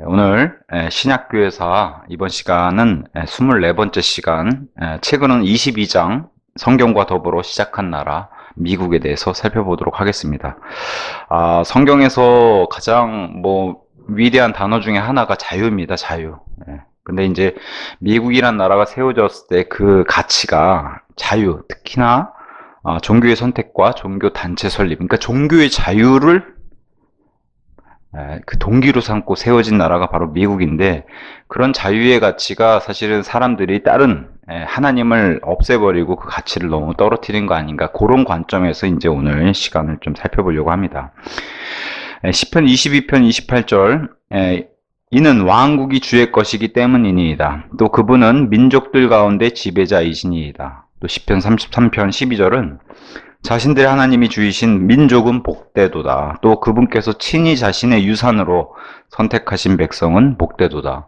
오늘 신약교회사 이번 시간은 24번째 시간, 책으로는 22장 성경과 더불어 시작한 나라 미국에 대해서 살펴보도록 하겠습니다. 성경에서 가장 위대한 단어 중에 하나가 자유입니다. 자유. 근데 이제 미국이란 나라가 세워졌을 때 그 가치가 자유, 특히나 종교의 선택과 종교 단체 설립, 그러니까 종교의 자유를 그 동기로 삼고 세워진 나라가 바로 미국인데, 그런 자유의 가치가 사실은 사람들이 다른 하나님을 없애버리고 그 가치를 너무 떨어뜨린 거 아닌가, 그런 관점에서 이제 오늘 시간을 좀 살펴보려고 합니다. 시편 22편 28절, 이는 왕국이 주의 것이기 때문이니이다. 또 그분은 민족들 가운데 지배자이시니이다. 또 시편 33편 12절은 자신들의 하나님이 주이신 민족은 복되도다. 또 그분께서 친히 자신의 유산으로 선택하신 백성은 복되도다.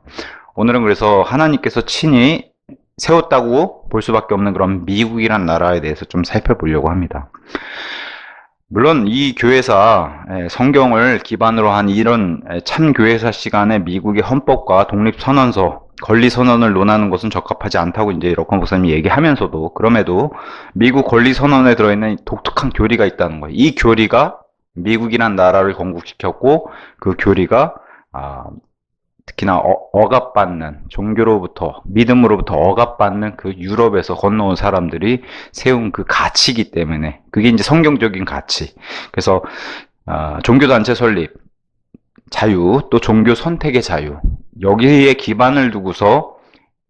오늘은 그래서 하나님께서 친히 세웠다고 볼 수밖에 없는 그런 미국이란 나라에 대해서 좀 살펴보려고 합니다. 물론 이 교회사, 성경을 기반으로 한 이런 참교회사 시간에 미국의 헌법과 독립선언서, 권리선언을 논하는 것은 적합하지 않다고 이제 러컨 목사님이 얘기하면서도, 그럼에도 미국 권리선언에 들어있는 독특한 교리가 있다는 거예요. 이 교리가 미국이란 나라를 건국시켰고, 그 교리가 특히나 억압받는, 종교로부터, 믿음으로부터 억압받는 그 유럽에서 건너온 사람들이 세운 그 가치이기 때문에, 그게 이제 성경적인 가치. 그래서 종교단체 설립, 자유, 또 종교 선택의 자유, 여기에 기반을 두고서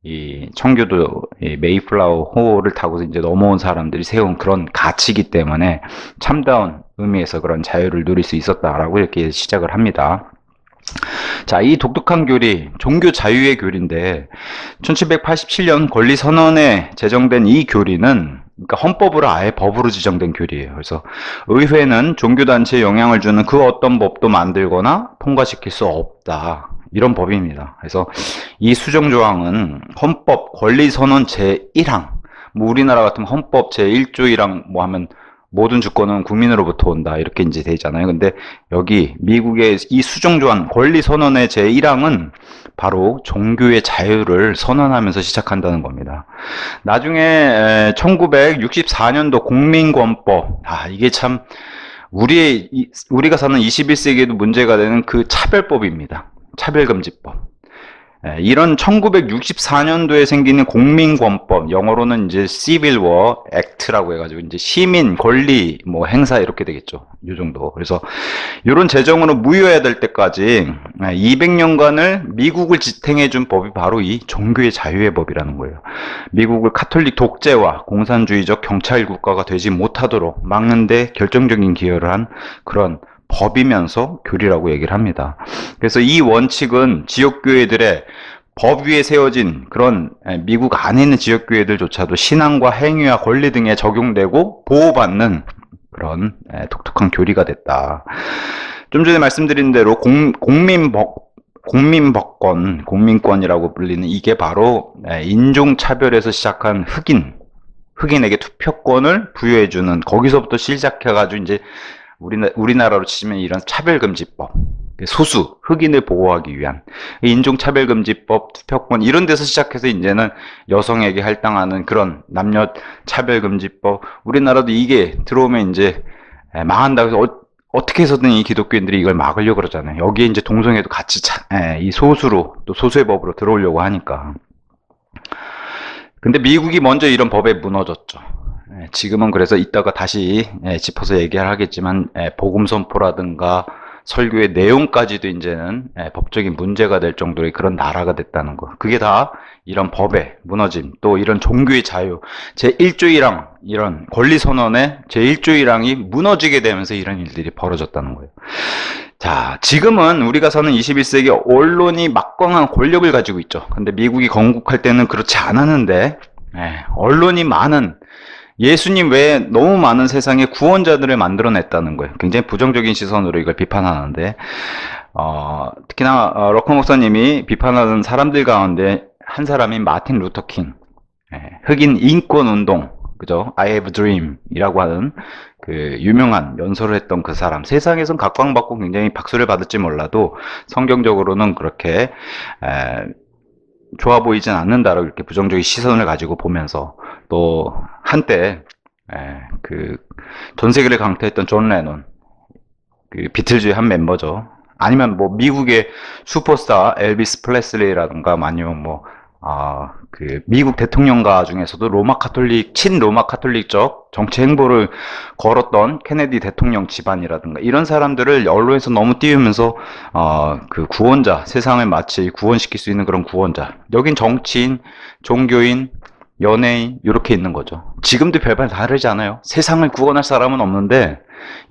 이 청교도 메이플라워 호를 타고서 이제 넘어온 사람들이 세운 그런 가치이기 때문에 참다운 의미에서 그런 자유를 누릴 수 있었다라고 이렇게 시작을 합니다. 자, 이 독특한 교리, 종교 자유의 교리인데, 1787년 권리선언에 제정된 이 교리는, 그러니까 헌법으로 아예 법으로 지정된 교리예요. 그래서 의회는 종교단체에 영향을 주는 그 어떤 법도 만들거나 통과시킬 수 없다, 이런 법입니다. 그래서 이 수정조항은 헌법 권리선언 제1항, 우리나라 같으면 헌법 제1조 1항 하면 모든 주권은 국민으로부터 온다, 이렇게 이제 되잖아요. 근데 여기 미국의 이 수정조항 권리선언의 제1항은 바로 종교의 자유를 선언하면서 시작한다는 겁니다. 나중에 1964년도 국민권법, 이게 참 우리가 사는 21세기에도 문제가 되는 그 차별법입니다. 차별금지법. 이런 1964년도에 생기는 국민권법, 영어로는 이제 Civil War Act라고 해가지고 이제 시민 권리 행사 이렇게 되겠죠. 이 정도. 그래서 이런 제정으로 무효해야 될 때까지 200년간을 미국을 지탱해준 법이 바로 이 종교의 자유의 법이라는 거예요. 미국을 카톨릭 독재와 공산주의적 경찰 국가가 되지 못하도록 막는 데 결정적인 기여를 한 그런 법이면서 교리라고 얘기를 합니다. 그래서 이 원칙은 지역교회들의 법 위에 세워진 그런 미국 안에 있는 지역교회들조차도 신앙과 행위와 권리 등에 적용되고 보호받는 그런 독특한 교리가 됐다. 좀 전에 말씀드린 대로 국민권이라고 불리는 이게 바로 인종차별에서 시작한 흑인에게 투표권을 부여해주는, 거기서부터 시작해가지고 이제 우리나라로 치면 이런 차별금지법, 소수, 흑인을 보호하기 위한 인종차별금지법, 투표권, 이런 데서 시작해서 이제는 여성에게 할당하는 그런 남녀 차별금지법, 우리나라도 이게 들어오면 이제 망한다고 해서 어떻게 해서든 이 기독교인들이 이걸 막으려고 그러잖아요. 여기에 이제 동성애도 같이 이 소수로, 또 소수의 법으로 들어오려고 하니까. 근데 미국이 먼저 이런 법에 무너졌죠. 지금은 그래서 이따가 다시 짚어서 얘기를 하겠지만, 복음 선포라든가 설교의 내용까지도 이제는 법적인 문제가 될 정도의 그런 나라가 됐다는 거. 그게 다 이런 법의 무너짐, 또 이런 종교의 자유, 제1조 1항, 이런 권리선언의 제1조 1항이 무너지게 되면서 이런 일들이 벌어졌다는 거예요. 자, 지금은 우리가 사는 21세기 언론이 막강한 권력을 가지고 있죠. 근데 미국이 건국할 때는 그렇지 않았는데, 언론이 많은, 예수님 외에 너무 많은 세상에 구원자들을 만들어냈다는 거예요. 굉장히 부정적인 시선으로 이걸 비판하는데, 특히나 러컨 목사님이 비판하는 사람들 가운데 한 사람인 마틴 루터 킹, 흑인 인권 운동, 그죠? I have a dream 이라고 하는 그 유명한 연설을 했던 그 사람. 세상에선 각광받고 굉장히 박수를 받을지 몰라도 성경적으로는 그렇게 좋아 보이진 않는다라고 이렇게 부정적인 시선을 가지고 보면서 또 한때 그 전 세계를 강타했던 존 레논, 그 비틀즈의 한 멤버죠. 아니면 뭐 미국의 슈퍼스타 엘비스 프레슬리라든가 아니면 뭐 그 미국 대통령가 중에서도 로마 카톨릭 친로마 카톨릭적 정치 행보를 걸었던 케네디 대통령 집안이라든가 이런 사람들을 언론에서 너무 띄우면서 그 구원자, 세상을 마치 구원시킬 수 있는 그런 구원자. 여긴 정치인, 종교인, 연예인 이렇게 있는 거죠. 지금도 별반 다르지 않아요. 세상을 구원할 사람은 없는데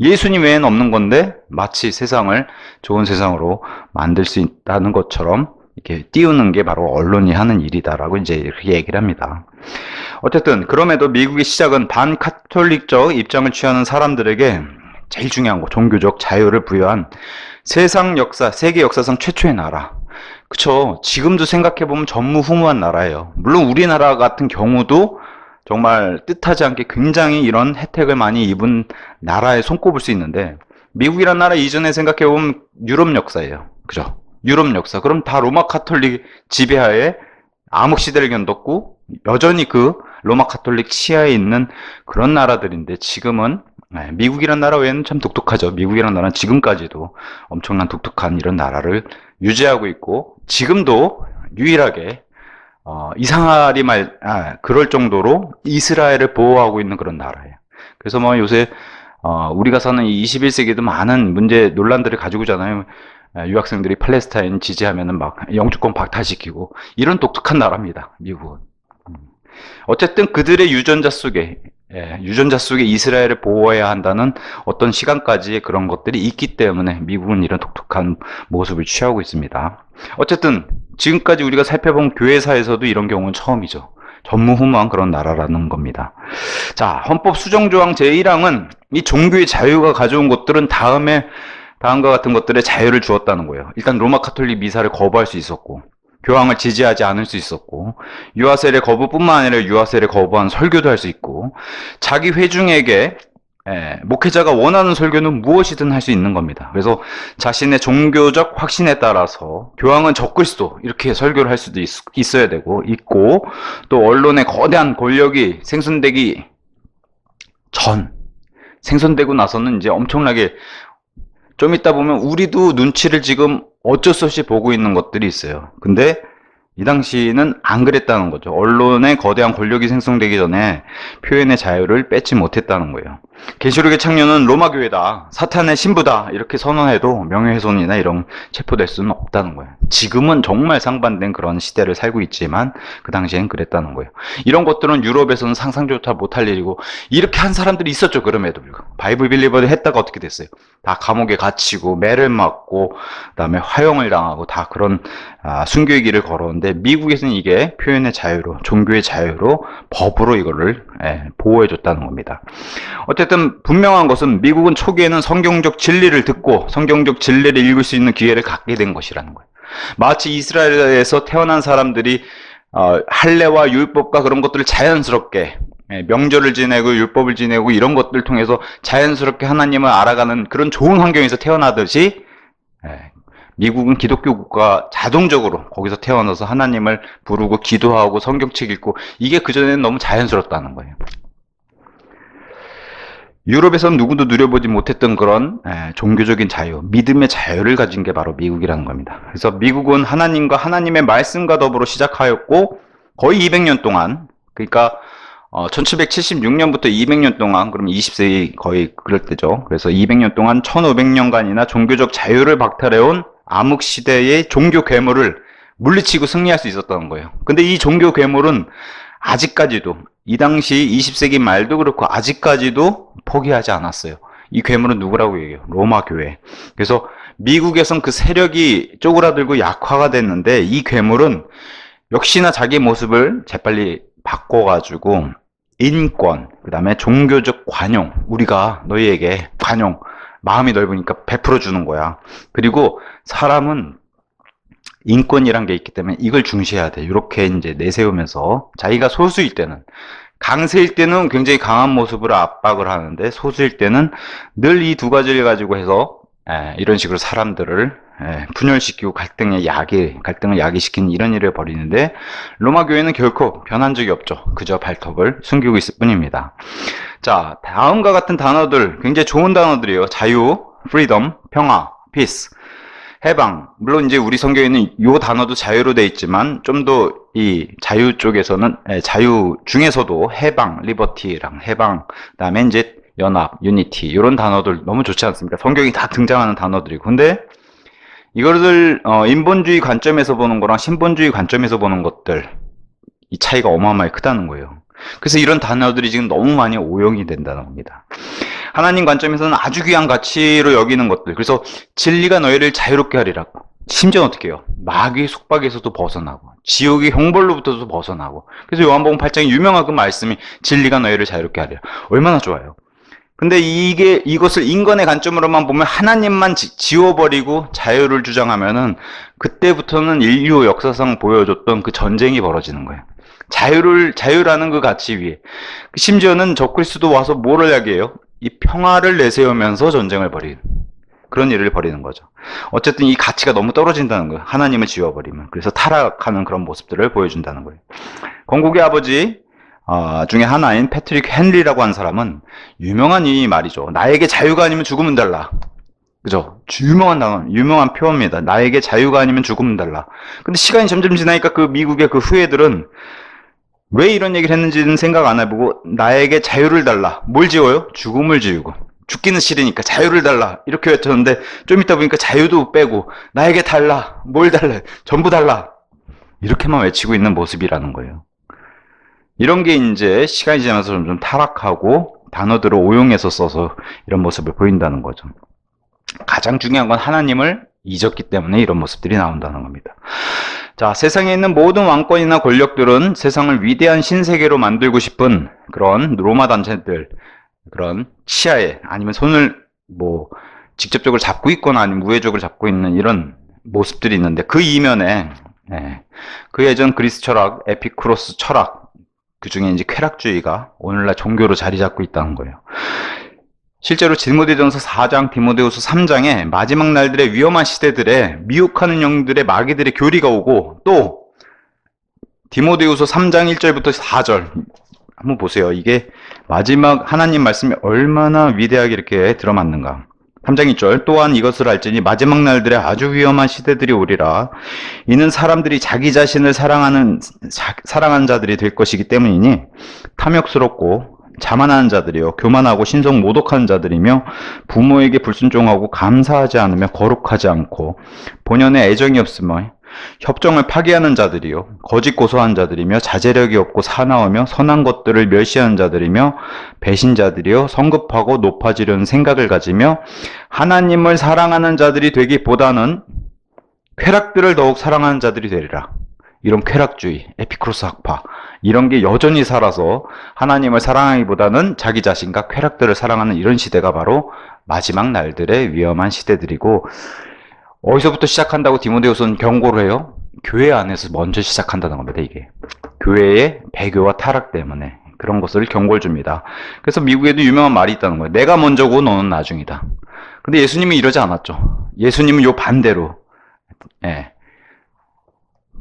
예수님 외에는 없는 건데 마치 세상을 좋은 세상으로 만들 수 있다는 것처럼 이렇게 띄우는 게 바로 언론이 하는 일이다라고 이제 이렇게 얘기를 합니다. 어쨌든 그럼에도 미국의 시작은 반카톨릭적 입장을 취하는 사람들에게 제일 중요한 거 종교적 자유를 부여한 세상 역사, 세계 역사상 최초의 나라. 그쵸. 지금도 생각해보면 전무후무한 나라예요. 물론 우리나라 같은 경우도 정말 뜻하지 않게 굉장히 이런 혜택을 많이 입은 나라에 손꼽을 수 있는데 미국이란 나라 이전에 생각해보면 유럽 역사예요. 그죠? 유럽 역사. 그럼 다 로마 카톨릭 지배하에 암흑시대를 견뎠고 여전히 그 로마 카톨릭 치하에 있는 그런 나라들인데 지금은 미국이란 나라 외에는 참 독특하죠. 미국이란 나라는 지금까지도 엄청난 독특한 이런 나라를 유지하고 있고 지금도 유일하게 이상하리 그럴 정도로 이스라엘을 보호하고 있는 그런 나라예요. 그래서 뭐 요새 우리가 사는 이 21세기도 많은 문제 논란들을 가지고 있잖아요. 유학생들이 팔레스타인 지지하면은 막 영주권 박탈시키고 이런 독특한 나라입니다. 미국은. 어쨌든 그들의 유전자 속에 이스라엘을 보호해야 한다는 어떤 시간까지의 그런 것들이 있기 때문에 미국은 이런 독특한 모습을 취하고 있습니다. 어쨌든 지금까지 우리가 살펴본 교회사에서도 이런 경우는 처음이죠. 전무후무한 그런 나라라는 겁니다. 자, 헌법 수정조항 제1항은 이 종교의 자유가 가져온 것들은 다음과 같은 것들의 자유를 주었다는 거예요. 일단 로마 카톨릭 미사를 거부할 수 있었고 교황을 지지하지 않을 수 있었고 유아세례 거부뿐만 아니라 유아세례 거부한 설교도 할 수 있고 자기 회중에게 목회자가 원하는 설교는 무엇이든 할 수 있는 겁니다. 그래서 자신의 종교적 확신에 따라서 교황은 적그리스도 이렇게 설교를 할 수도 있어야 되고 있고 또 언론의 거대한 권력이 생성되고 나서는 이제 엄청나게 좀 이따 보면 우리도 눈치를 지금 어쩔 수 없이 보고 있는 것들이 있어요. 근데 이 당시는 안 그랬다는 거죠. 언론의 거대한 권력이 생성되기 전에 표현의 자유를 뺏지 못했다는 거예요. 계시록의 창녀는 로마 교회다, 사탄의 신부다 이렇게 선언해도 명예훼손이나 이런 체포될 수는 없다는 거예요. 지금은 정말 상반된 그런 시대를 살고 있지만 그 당시엔 그랬다는 거예요. 이런 것들은 유럽에서는 상상조차 못할 일이고 이렇게 한 사람들이 있었죠. 그럼에도 불구하고 바이블 빌리버를 했다가 어떻게 됐어요? 다 감옥에 갇히고 매를 맞고 그다음에 화형을 당하고 다 그런 순교의 길을 걸었는데 미국에서는 이게 표현의 자유로 종교의 자유로 법으로 이거를 보호해줬다는 겁니다. 어쨌든 분명한 것은 미국은 초기에는 성경적 진리를 듣고 성경적 진리를 읽을 수 있는 기회를 갖게 된 것이라는 거예요. 마치 이스라엘에서 태어난 사람들이 할례와 율법과 그런 것들을 자연스럽게 명절을 지내고 율법을 지내고 이런 것들을 통해서 자연스럽게 하나님을 알아가는 그런 좋은 환경에서 태어나듯이 미국은 기독교 국가 자동적으로 거기서 태어나서 하나님을 부르고 기도하고 성경책 읽고 이게 그전에는 너무 자연스럽다는 거예요. 유럽에서는 누구도 누려보지 못했던 그런 종교적인 자유, 믿음의 자유를 가진 게 바로 미국이라는 겁니다. 그래서 미국은 하나님과 하나님의 말씀과 더불어 시작하였고 거의 200년 동안 그러니까 1776년부터 200년 동안 그럼 20세기 거의 그럴 때죠. 그래서 200년 동안 1500년간이나 종교적 자유를 박탈해온 암흑시대의 종교 괴물을 물리치고 승리할 수 있었다는 거예요. 근데 이 종교 괴물은 아직까지도 이 당시 20세기 말도 그렇고 아직까지도 포기하지 않았어요. 이 괴물은 누구라고 얘기해요? 로마 교회. 그래서 미국에선 그 세력이 쪼그라들고 약화가 됐는데 이 괴물은 역시나 자기 모습을 재빨리 바꿔가지고 인권, 그 다음에 종교적 관용, 우리가 너희에게 관용, 마음이 넓으니까 베풀어 주는 거야. 그리고 사람은 인권이란 게 있기 때문에 이걸 중시해야 돼. 이렇게 이제 내세우면서 자기가 소수일 때는 강세일 때는 굉장히 강한 모습으로 압박을 하는데 소수일 때는 늘 이 두 가지를 가지고 해서 이런 식으로 사람들을 분열시키고 갈등을 야기시키는 이런 일을 벌이는데 로마 교회는 결코 변한 적이 없죠. 그저 발톱을 숨기고 있을 뿐입니다. 자, 다음과 같은 단어들, 굉장히 좋은 단어들이에요. 자유, freedom, 평화, peace, 해방. 물론 이제 우리 성경에는 이 단어도 자유로 돼 있지만 좀 더 이 자유 쪽에서는 자유 중에서도 해방, 리버티랑 해방, 그다음에 이제 연합, 유니티 이런 단어들 너무 좋지 않습니까? 성경이 다 등장하는 단어들이고. 근데 이거를 인본주의 관점에서 보는 거랑 신본주의 관점에서 보는 것들 이 차이가 어마어마하게 크다는 거예요. 그래서 이런 단어들이 지금 너무 많이 오용이 된다는 겁니다. 하나님 관점에서는 아주 귀한 가치로 여기는 것들. 그래서 진리가 너희를 자유롭게 하리라고. 심지어 어떻게 해요? 마귀의 속박에서도 벗어나고 지옥의 형벌로부터도 벗어나고. 그래서 요한복음 8장에 유명한 그 말씀이 진리가 너희를 자유롭게 하리라. 얼마나 좋아요. 근데 이것을 인간의 관점으로만 보면 하나님만 지워버리고 자유를 주장하면은 그때부터는 인류 역사상 보여줬던 그 전쟁이 벌어지는 거예요. 자유라는 그 가치 위에. 심지어는 적그리스도 와서 뭐를 이야기해요? 이 평화를 내세우면서 전쟁을 벌이는. 그런 일을 벌이는 거죠. 어쨌든 이 가치가 너무 떨어진다는 거예요. 하나님을 지워버리면. 그래서 타락하는 그런 모습들을 보여준다는 거예요. 건국의 아버지 중에 하나인 패트릭 헨리라고 하는 사람은 유명한 이 말이죠. 나에게 자유가 아니면 죽으면 달라. 그죠? 유명한 단어, 유명한 표현입니다. 나에게 자유가 아니면 죽으면 달라. 근데 시간이 점점 지나니까 그 미국의 그 후예들은 왜 이런 얘기를 했는지는 생각 안 해보고 나에게 자유를 달라. 뭘 지워요? 죽음을 지우고. 죽기는 싫으니까 자유를 달라. 이렇게 외쳤는데 좀 이따 보니까 자유도 빼고 나에게 달라. 뭘 달라. 전부 달라. 이렇게만 외치고 있는 모습이라는 거예요. 이런 게 이제 시간이 지나면서 점점 타락하고 단어들을 오용해서 써서 이런 모습을 보인다는 거죠. 가장 중요한 건 하나님을 잊었기 때문에 이런 모습들이 나온다는 겁니다. 자, 세상에 있는 모든 왕권이나 권력들은 세상을 위대한 신세계로 만들고 싶은 그런 로마 단체들, 그런 치하에 아니면 손을 직접적으로 잡고 있거나 아니면 우회적으로 잡고 있는 이런 모습들이 있는데 그 이면에 그 예전 그리스 철학, 에피쿠로스 철학, 그 중에 이제 쾌락주의가 오늘날 종교로 자리 잡고 있다는 거예요. 실제로 디모데전서 4장, 디모데후서 3장에 마지막 날들의 위험한 시대들에 미혹하는 영들의 마귀들의 교리가 오고 또 디모데후서 3장 1절부터 4절 한번 보세요. 이게 마지막 하나님 말씀이 얼마나 위대하게 이렇게 들어맞는가. 3장 1절 또한 이것을 알지니 마지막 날들에 아주 위험한 시대들이 오리라. 이는 사람들이 자기 자신을 사랑하는 자들이 될 것이기 때문이니 탐욕스럽고 자만하는 자들이요 교만하고 신성 모독하는 자들이며 부모에게 불순종하고 감사하지 않으며 거룩하지 않고 본연의 애정이 없으며 협정을 파기하는 자들이요 거짓 고소한 자들이며 자제력이 없고 사나우며 선한 것들을 멸시하는 자들이며 배신자들이요 성급하고 높아지려는 생각을 가지며 하나님을 사랑하는 자들이 되기보다는 쾌락들을 더욱 사랑하는 자들이 되리라. 이런 쾌락주의, 에피쿠로스 학파 이런 게 여전히 살아서 하나님을 사랑하기보다는 자기 자신과 쾌락들을 사랑하는 이런 시대가 바로 마지막 날들의 위험한 시대들이고 어디서부터 시작한다고 디모데후서는 경고를 해요? 교회 안에서 먼저 시작한다는 겁니다. 이게 교회의 배교와 타락 때문에 그런 것을 경고를 줍니다. 그래서 미국에도 유명한 말이 있다는 거예요. 내가 먼저고 너는 나중이다. 근데 예수님은 이러지 않았죠. 예수님은 요 반대로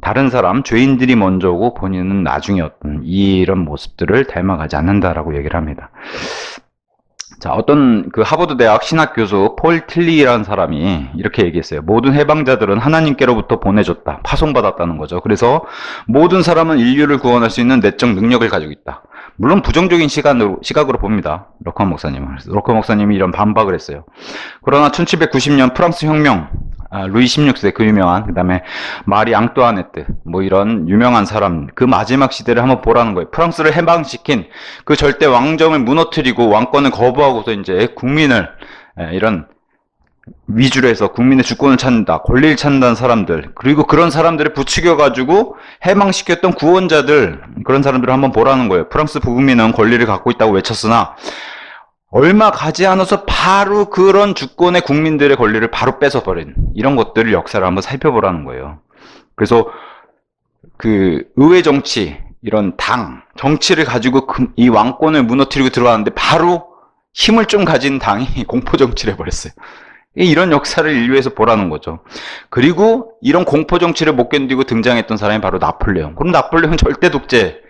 다른 사람, 죄인들이 먼저고 본인은 나중이었던 이런 모습들을 닮아가지 않는다라고 얘기를 합니다. 자, 어떤 그 하버드 대학 신학 교수 폴 틸리라는 사람이 이렇게 얘기했어요. 모든 해방자들은 하나님께로부터 보내줬다. 파송받았다는 거죠. 그래서 모든 사람은 인류를 구원할 수 있는 내적 능력을 가지고 있다. 물론 부정적인 시각으로 봅니다. 럭커 목사님은. 럭커 목사님이 이런 반박을 했어요. 그러나 1790년 프랑스 혁명, 루이 16세 그 유명한, 그 다음에 마리 앙뚜아네트 이런 유명한 사람 그 마지막 시대를 한번 보라는 거예요. 프랑스를 해방시킨 그 절대 왕정을 무너뜨리고 왕권을 거부하고서 이제 국민을 이런 위주로 해서 국민의 주권을 찾는다, 권리를 찾는다는 사람들, 그리고 그런 사람들을 부추겨가지고 해방시켰던 구원자들, 그런 사람들을 한번 보라는 거예요. 프랑스 북민은 권리를 갖고 있다고 외쳤으나 얼마 가지 않아서 바로 그런 주권의 국민들의 권리를 바로 뺏어버린 이런 것들을 역사를 한번 살펴보라는 거예요. 그래서 그 의회 정치, 이런 정치를 가지고 이 왕권을 무너뜨리고 들어왔는데 바로 힘을 좀 가진 당이 공포 정치를 해버렸어요. 이런 역사를 인류에서 보라는 거죠. 그리고 이런 공포 정치를 못 견디고 등장했던 사람이 바로 나폴레옹. 그럼 나폴레옹은 절대 독재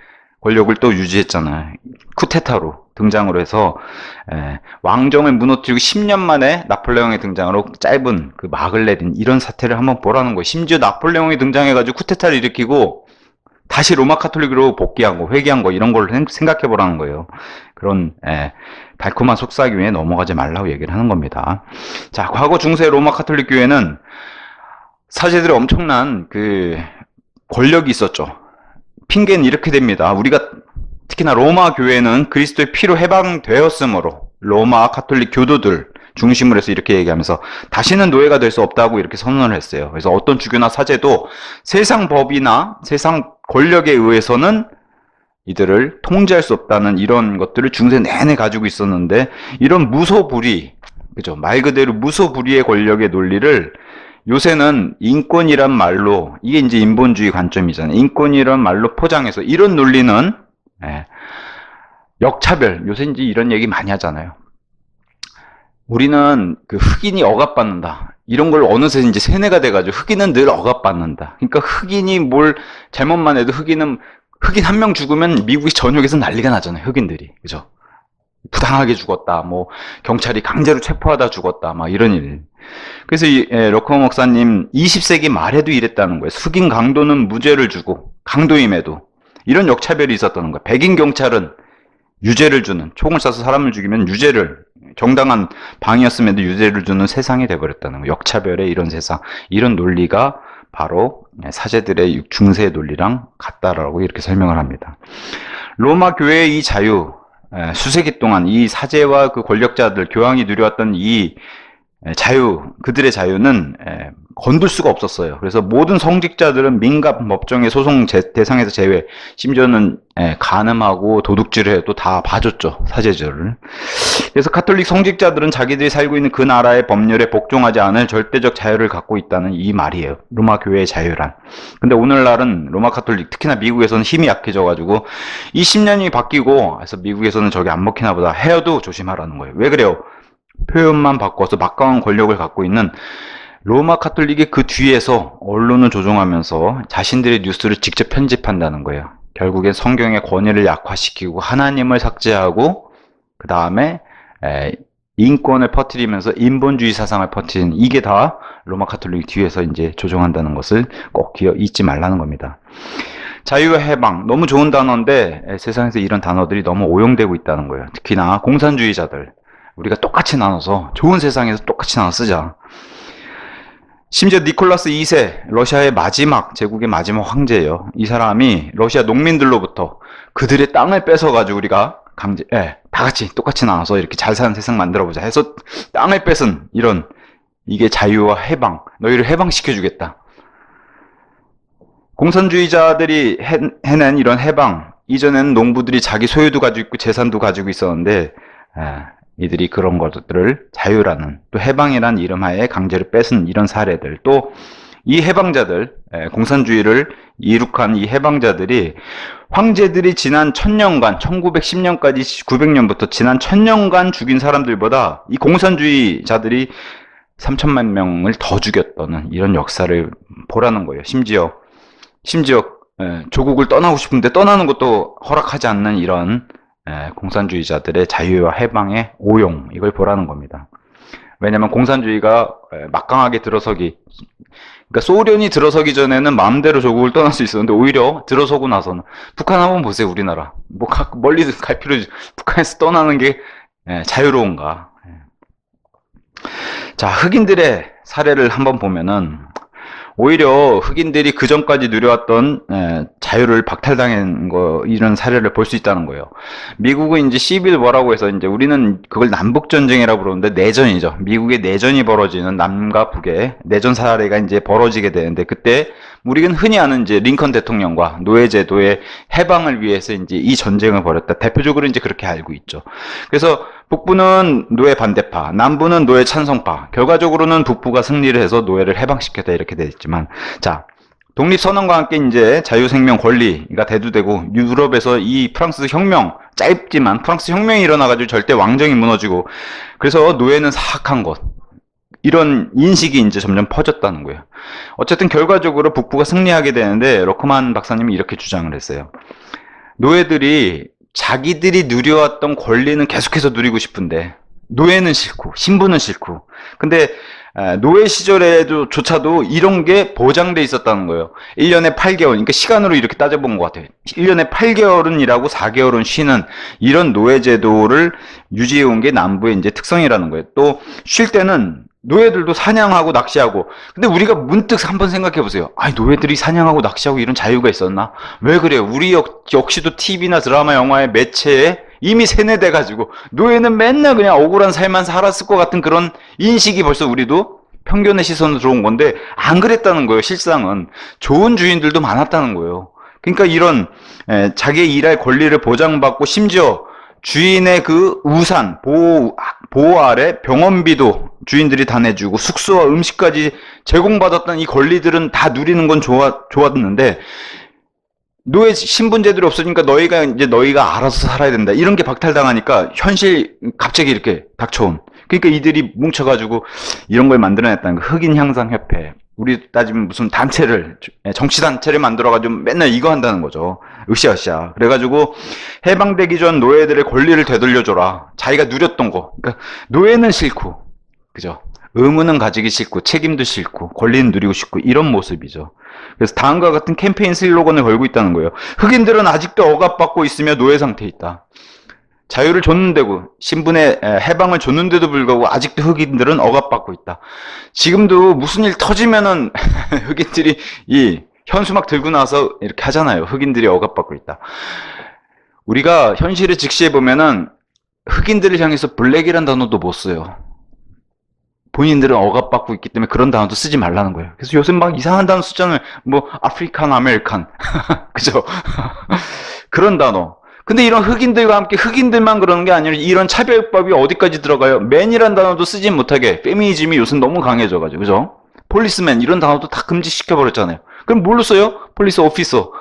권력을 또 유지했잖아요. 쿠데타로 등장을 해서 왕정을 무너뜨리고 10년 만에 나폴레옹의 등장으로 짧은 그 막을 내린 이런 사태를 한번 보라는 거예요. 심지어 나폴레옹이 등장해가지고 쿠데타를 일으키고 다시 로마 카톨릭으로 복귀한 거, 회귀한 거 이런 걸 생각해 보라는 거예요. 그런 달콤한 속삭임에 넘어가지 말라고 얘기를 하는 겁니다. 자, 과거 중세 로마 카톨릭 교회는 사제들의 엄청난 그 권력이 있었죠. 핑계는 이렇게 됩니다. 우리가 특히나 로마 교회는 그리스도의 피로 해방되었으므로 로마 카톨릭 교도들 중심으로 해서 이렇게 얘기하면서 다시는 노예가 될 수 없다고 이렇게 선언을 했어요. 그래서 어떤 주교나 사제도 세상 법이나 세상 권력에 의해서는 이들을 통제할 수 없다는 이런 것들을 중세 내내 가지고 있었는데, 이런 무소불위, 그죠? 말 그대로 무소불위의 권력의 논리를 요새는 인권이란 말로, 이게 이제 인본주의 관점이잖아요. 인권이란 말로 포장해서 이런 논리는 역차별, 요새 이제 이런 얘기 많이 하잖아요. 우리는 그 흑인이 억압받는다. 이런 걸 어느새 이제 세뇌가 돼가지고 흑인은 늘 억압받는다. 그러니까 흑인이 뭘 잘못만 해도 흑인 한 명 죽으면 미국이 전역에서 난리가 나잖아요. 흑인들이. 그죠? 부당하게 죽었다. 뭐 경찰이 강제로 체포하다 죽었다. 막 이런 일. 그래서 이 러커 목사님 20세기 말에도 이랬다는 거예요. 흑인 강도는 무죄를 주고 강도임에도 이런 역차별이 있었다는 거예요. 백인 경찰은 유죄를 주는, 총을 쏴서 사람을 죽이면 유죄를, 정당한 방이었음에도 유죄를 주는 세상이 돼버렸다는 거예요. 역차별의 이런 세상, 이런 논리가 바로 사제들의 중세의 논리랑 같다라고 이렇게 설명을 합니다. 로마 교회의 이 자유, 수세기 동안 이 사제와 그 권력자들, 교황이 누려왔던 이 자유, 그들의 자유는 건들 수가 없었어요. 그래서 모든 성직자들은 민간 법정의 소송 대상에서 제외, 심지어는 간음하고 도둑질을 해도 다 봐줬죠, 사제들을. 그래서 카톨릭 성직자들은 자기들이 살고 있는 그 나라의 법률에 복종하지 않을 절대적 자유를 갖고 있다는 이 말이에요. 로마 교회의 자유란. 근데 오늘날은 로마 카톨릭, 특히나 미국에서는 힘이 약해져가지고 이 10년이 바뀌고, 그래서 미국에서는 저기 안 먹히나 보다 헤어도 조심하라는 거예요. 왜 그래요? 표현만 바꿔서 막강한 권력을 갖고 있는 로마 카톨릭이 그 뒤에서 언론을 조종하면서 자신들의 뉴스를 직접 편집한다는 거예요. 결국엔 성경의 권위를 약화시키고 하나님을 삭제하고 그 다음에 인권을 퍼뜨리면서 인본주의 사상을 퍼뜨리는, 이게 다 로마 카톨릭 뒤에서 이제 조종한다는 것을 꼭 잊지 말라는 겁니다. 자유와 해방, 너무 좋은 단어인데 세상에서 이런 단어들이 너무 오용되고 있다는 거예요. 특히나 공산주의자들, 우리가 똑같이 나눠서 좋은 세상에서 똑같이 나눠 쓰자. 심지어 니콜라스 2세, 러시아의 마지막, 제국의 마지막 황제예요. 이 사람이 러시아 농민들로부터 그들의 땅을 뺏어가지고 우리가 다 같이 똑같이 나눠서 이렇게 잘 사는 세상 만들어보자 해서 땅을 뺏은 이게 자유와 해방, 너희를 해방시켜주겠다. 공산주의자들이 해낸 이런 해방, 이전에는 농부들이 자기 소유도 가지고 있고 재산도 가지고 있었는데 이들이 그런 것들을 자유라는, 또 해방이라는 이름하에 강제로 뺏은 이런 사례들, 또 이 해방자들, 공산주의를 이룩한 이 해방자들이 황제들이 지난 1000년간, 1910년까지 900년부터 지난 1000년간 죽인 사람들보다 이 공산주의자들이 3천만 명을 더 죽였다는 이런 역사를 보라는 거예요. 심지어 조국을 떠나고 싶은데 떠나는 것도 허락하지 않는 이런 공산주의자들의 자유와 해방의 오용, 이걸 보라는 겁니다. 왜냐하면 공산주의가 막강하게 들어서기, 그러니까 소련이 들어서기 전에는 마음대로 조국을 떠날 수 있었는데 오히려 들어서고 나서는, 북한 한번 보세요. 우리나라 뭐 멀리 갈 필요 없이 북한에서 떠나는 게 자유로운가. 자, 흑인들의 사례를 한번 보면은 오히려 흑인들이 그 전까지 누려왔던 자유를 박탈당한 이런 사례를 볼 수 있다는 거예요. 미국은 이제 시빌 워라고 해서 이제 우리는 그걸 남북 전쟁이라고 부르는데 내전이죠. 미국의 내전이 벌어지는, 남과 북의 내전 사례가 이제 벌어지게 되는데, 그때 우리는 흔히 아는 이제 링컨 대통령과 노예제도의 해방을 위해서 이제 이 전쟁을 벌였다. 대표적으로 이제 그렇게 알고 있죠. 그래서 북부는 노예 반대파, 남부는 노예 찬성파, 결과적으로는 북부가 승리를 해서 노예를 해방시켰다 이렇게 되어 있지만, 자, 독립선언과 함께 이제 자유생명 권리가 대두되고 유럽에서 이 프랑스 혁명, 짧지만 프랑스 혁명이 일어나가지고 절대 왕정이 무너지고 그래서 노예는 사악한 것. 이런 인식이 이제 점점 퍼졌다는 거예요. 어쨌든 결과적으로 북부가 승리하게 되는데 러크만 박사님이 이렇게 주장을 했어요. 노예들이 자기들이 누려왔던 권리는 계속해서 누리고 싶은데 노예는 싫고 신분은 싫고 근데 노예 시절에도 조차도 이런 게 보장돼 있었다는 거예요. 1년에 8개월, 그러니까 시간으로 이렇게 따져본 것 같아요. 1년에 8개월은 일하고 4개월은 쉬는 이런 노예 제도를 유지해 온 게 남부의 이제 특성이라는 거예요. 또 쉴 때는 노예들도 사냥하고 낚시하고 근데 우리가 문득 한번 생각해 보세요. 아니 노예들이 사냥하고 낚시하고 이런 자유가 있었나? 왜 그래요? 우리 역시도 TV나 드라마 영화의 매체에 이미 세뇌돼 가지고 노예는 맨날 그냥 억울한 삶만 살았을 것 같은 그런 인식이 벌써 우리도 편견의 시선으로 들어온 건데 안 그랬다는 거예요. 실상은 좋은 주인들도 많았다는 거예요. 그러니까 이런 자기의 일할 권리를 보장받고 심지어 주인의 그 우산 보호 아래 병원비도 주인들이 다 내주고 숙소와 음식까지 제공받았던 이 권리들은 다 누리는 건 좋았는데 노예 신분제들이 없어지니까 너희가 알아서 살아야 된다. 이런 게 박탈당하니까 현실 갑자기 이렇게 닥쳐온. 그러니까 이들이 뭉쳐가지고 이런 걸 만들어냈다는 거. 흑인 향상협회. 우리 따지면 무슨 단체를, 정치단체를 만들어가지고 맨날 이거 한다는 거죠. 으쌰으쌰. 그래가지고 해방되기 전 노예들의 권리를 되돌려줘라. 자기가 누렸던 거. 그러니까 노예는 싫고, 그죠? 의무는 가지기 싫고, 책임도 싫고, 권리는 누리고 싶고, 이런 모습이죠. 그래서 다음과 같은 캠페인 슬로건을 걸고 있다는 거예요. 흑인들은 아직도 억압받고 있으며 노예 상태에 있다. 자유를 줬는데고 신분의 해방을 줬는데도 불구하고 아직도 흑인들은 억압받고 있다. 지금도 무슨 일 터지면은 흑인들이 이 현수막 들고 나서 이렇게 하잖아요. 흑인들이 억압받고 있다. 우리가 현실을 직시해 보면은 흑인들을 향해서 블랙이란 단어도 못 써요. 본인들은 억압받고 있기 때문에 그런 단어도 쓰지 말라는 거예요. 그래서 요새 막 이상한 단어 쓰잖아요. 뭐 아프리칸 아메리칸 그죠? 그런 단어. 근데 이런 흑인들과 함께 흑인들만 그러는 게 아니라 이런 차별법이 어디까지 들어가요? 맨이란 단어도 쓰지 못하게 페미니즘이 요새 너무 강해져가지고 그죠? 폴리스맨 이런 단어도 다 금지시켜버렸잖아요. 그럼 뭘로 써요? 폴리스 오피서.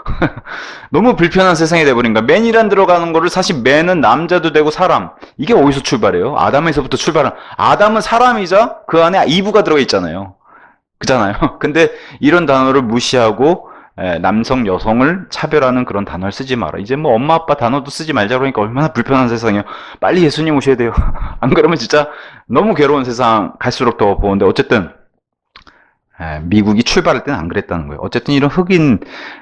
너무 불편한 세상이 돼버린 거야. 맨이란 들어가는 거를 사실 맨은 남자도 되고 사람. 이게 어디서 출발해요? 아담에서부터 출발한. 아담은 사람이자 그 안에 이브가 들어가 있잖아요. 그잖아요. 근데 이런 단어를 무시하고 남성, 여성을 차별하는 그런 단어를 쓰지 마라. 이제 뭐 엄마, 아빠 단어도 쓰지 말자 그러니까 얼마나 불편한 세상이에요. 빨리 예수님 오셔야 돼요. 안 그러면 진짜 너무 괴로운 세상 갈수록 더 보는데 어쨌든 미국이 출발할 때는 안 그랬다는 거예요. 어쨌든 이런 흑인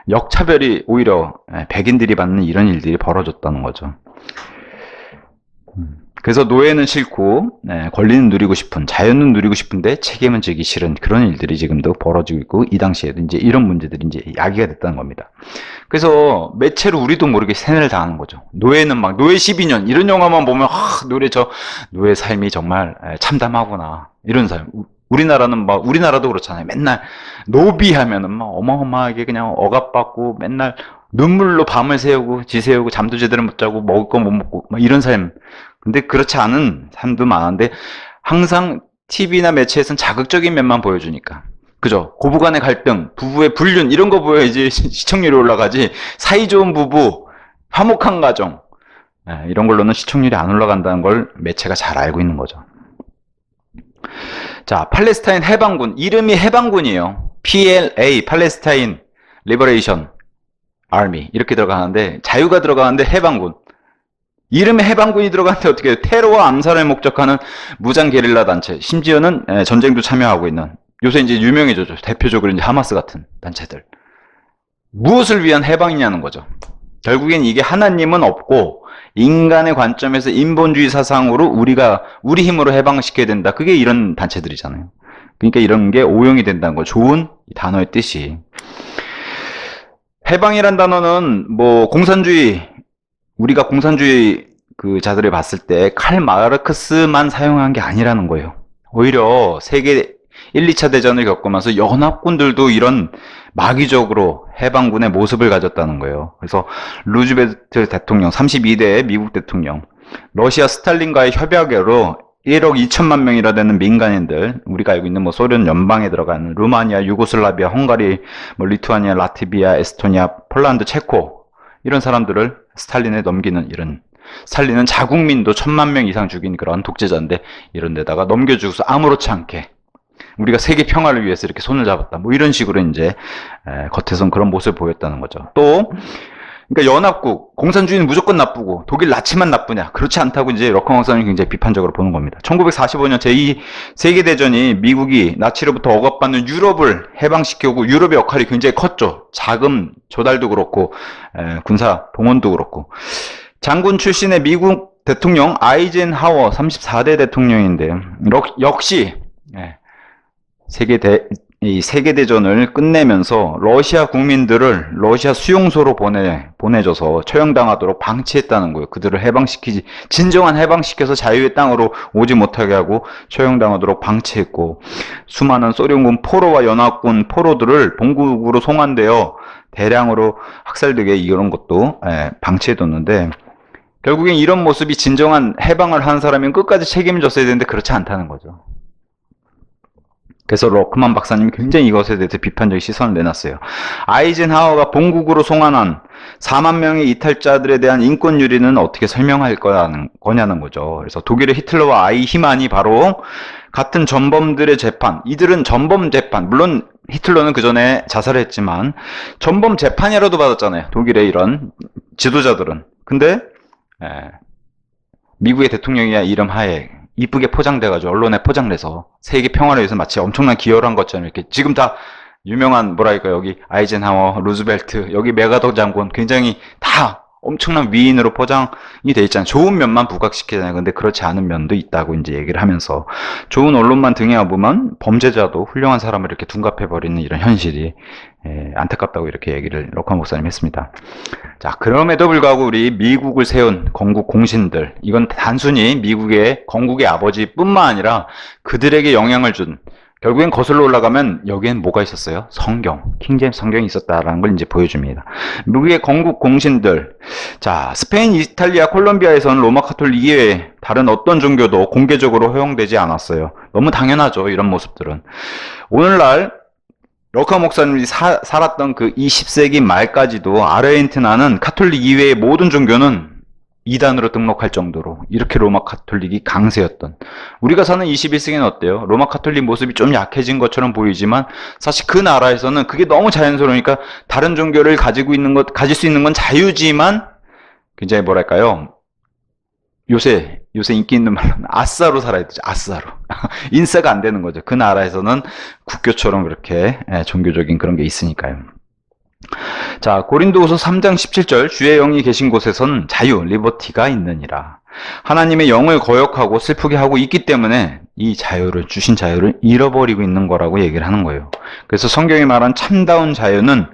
역차별이 오히려 백인들이 받는 이런 일들이 벌어졌다는 거죠. 그래서 노예는 싫고 권리는 누리고 싶은 자유는 누리고 싶은데 책임은 지기 싫은 그런 일들이 지금도 벌어지고 있고 이 당시에도 이제 이런 문제들이 이제 야기가 됐다는 겁니다. 그래서 매체로 우리도 모르게 세뇌를 당하는 거죠. 노예는 막 노예 12년 이런 영화만 보면 노예 삶이 정말 참담하구나 이런 삶. 우리나라는 막 우리나라도 그렇잖아요. 맨날 노비하면은 막 어마어마하게 그냥 억압받고 맨날 눈물로 밤을 새우고 지새우고 잠도 제대로 못 자고 먹을 거 못 먹고 막 이런 삶. 근데 그렇지 않은 삶도 많은데 항상 TV나 매체에서는 자극적인 면만 보여주니까 그죠? 고부간의 갈등, 부부의 불륜 이런 거 보여야지 시청률이 올라가지. 사이좋은 부부, 화목한 가정 이런 걸로는 시청률이 안 올라간다는 걸 매체가 잘 알고 있는 거죠. 자, 팔레스타인 해방군 이름이 해방군이에요. PLA 팔레스타인 리버레이션 아미 이렇게 들어가는데 자유가 들어가는데 해방군 이름에 해방군이 들어가는데 어떻게 해요? 테러와 암살을 목적하는 무장 게릴라 단체 심지어는 전쟁도 참여하고 있는 요새 이제 유명해졌죠. 대표적으로 이제 하마스 같은 단체들 무엇을 위한 해방이냐는 거죠. 결국엔 이게 하나님은 없고 인간의 관점에서 인본주의 사상으로 우리 힘으로 해방시켜야 된다. 그게 이런 단체들이잖아요. 그러니까 이런 게 오용이 된다는 거. 좋은 단어의 뜻이. 해방이란 단어는 뭐 우리가 공산주의 그 자들을 봤을 때 칼 마르크스만 사용한 게 아니라는 거예요. 오히려 세계 1, 2차 대전을 겪으면서 연합군들도 이런 마귀적으로 해방군의 모습을 가졌다는 거예요. 그래서 루즈벨트 대통령, 32대 미국 대통령, 러시아 스탈린과의 협약으로 1억 2천만 명이라 되는 민간인들, 우리가 알고 있는 뭐 소련 연방에 들어가는 루마니아, 유고슬라비아, 헝가리, 뭐 리투아니아, 라트비아, 에스토니아, 폴란드, 체코 이런 사람들을 스탈린에 넘기는 이런 스탈린은 자국민도 1,000만 명 이상 죽인 그런 독재자인데 이런 데다가 넘겨주고서 아무렇지 않게 우리가 세계 평화를 위해서 이렇게 손을 잡았다. 뭐 이런 식으로 이제 겉에선 그런 모습을 보였다는 거죠. 또 그러니까 연합국, 공산주의는 무조건 나쁘고 독일 나치만 나쁘냐? 그렇지 않다고 이제 러커 목사님이 굉장히 비판적으로 보는 겁니다. 1945년 제2세계대전이 미국이 나치로부터 억압받는 유럽을 해방시키고 유럽의 역할이 굉장히 컸죠. 자금 조달도 그렇고 군사 동원도 그렇고. 장군 출신의 미국 대통령 아이젠하워 34대 대통령인데요. 역시 이 세계대전을 끝내면서 러시아 국민들을 러시아 수용소로 보내줘서 처형당하도록 방치했다는 거예요. 그들을 진정한 해방시켜서 자유의 땅으로 오지 못하게 하고 처형당하도록 방치했고, 수많은 소련군 포로와 연합군 포로들을 본국으로 송환되어 대량으로 학살되게 이런 것도 방치해뒀는데, 결국엔 이런 모습이 진정한 해방을 한 사람이면 끝까지 책임을 졌어야 되는데 그렇지 않다는 거죠. 그래서 러크만 박사님이 굉장히 이것에 대해서 비판적인 시선을 내놨어요. 아이젠하워가 본국으로 송환한 4만 명의 이탈자들에 대한 인권 유리는 어떻게 설명할 거냐는 거죠. 그래서 독일의 히틀러와 아이히만이 바로 같은 전범들의 재판, 이들은 전범 재판, 물론 히틀러는 그 전에 자살을 했지만 전범 재판이라도 받았잖아요. 독일의 이런 지도자들은. 근데 미국의 대통령이야 이름 하에 이쁘게 포장돼가지고 언론에 포장돼서 세계 평화를 위해서 마치 엄청난 기여를 한 것처럼 이렇게 지금 다 유명한 뭐랄까 여기 아이젠하워, 루즈벨트, 여기 메가더 장군 굉장히 다 엄청난 위인으로 포장이 돼 있잖아요. 좋은 면만 부각시키잖아요. 근데 그렇지 않은 면도 있다고 이제 얘기를 하면서 좋은 언론만 등에 업으면 범죄자도 훌륭한 사람을 이렇게 둔갑해버리는 이런 현실이 안타깝다고 이렇게 얘기를 러커 목사님 했습니다. 자, 그럼에도 불구하고 우리 미국을 세운 건국 공신들, 이건 단순히 미국의 건국의 아버지뿐만 아니라 그들에게 영향을 준, 결국엔 거슬러 올라가면 여기엔 뭐가 있었어요? 성경, 킹제임스 성경이 있었다라는 걸 이제 보여줍니다. 미국의 건국 공신들, 자, 스페인, 이탈리아, 콜롬비아에서는 로마 카톨릭 이외에 다른 어떤 종교도 공개적으로 허용되지 않았어요. 너무 당연하죠, 이런 모습들은. 오늘날 러커 목사님이 살았던 그 20세기 말까지도 아르헨티나는 카톨릭 이외의 모든 종교는 이단으로 등록할 정도로 이렇게 로마 카톨릭이 강세였던, 우리가 사는 21세기는 어때요? 로마 카톨릭 모습이 좀 약해진 것처럼 보이지만 사실 그 나라에서는 그게 너무 자연스러우니까 다른 종교를 가질 수 있는 건 자유지만 굉장히 뭐랄까요? 요새 인기 있는 말로는 아싸로 살아야 되죠. 아싸로. 인싸가 안 되는 거죠. 그 나라에서는 국교처럼 그렇게 종교적인 그런 게 있으니까요. 자, 고린도후서 3장 17절, 주의 영이 계신 곳에선 자유, 리버티가 있느니라. 하나님의 영을 거역하고 슬프게 하고 있기 때문에 이 주신 자유를 잃어버리고 있는 거라고 얘기를 하는 거예요. 그래서 성경이 말한 참다운 자유는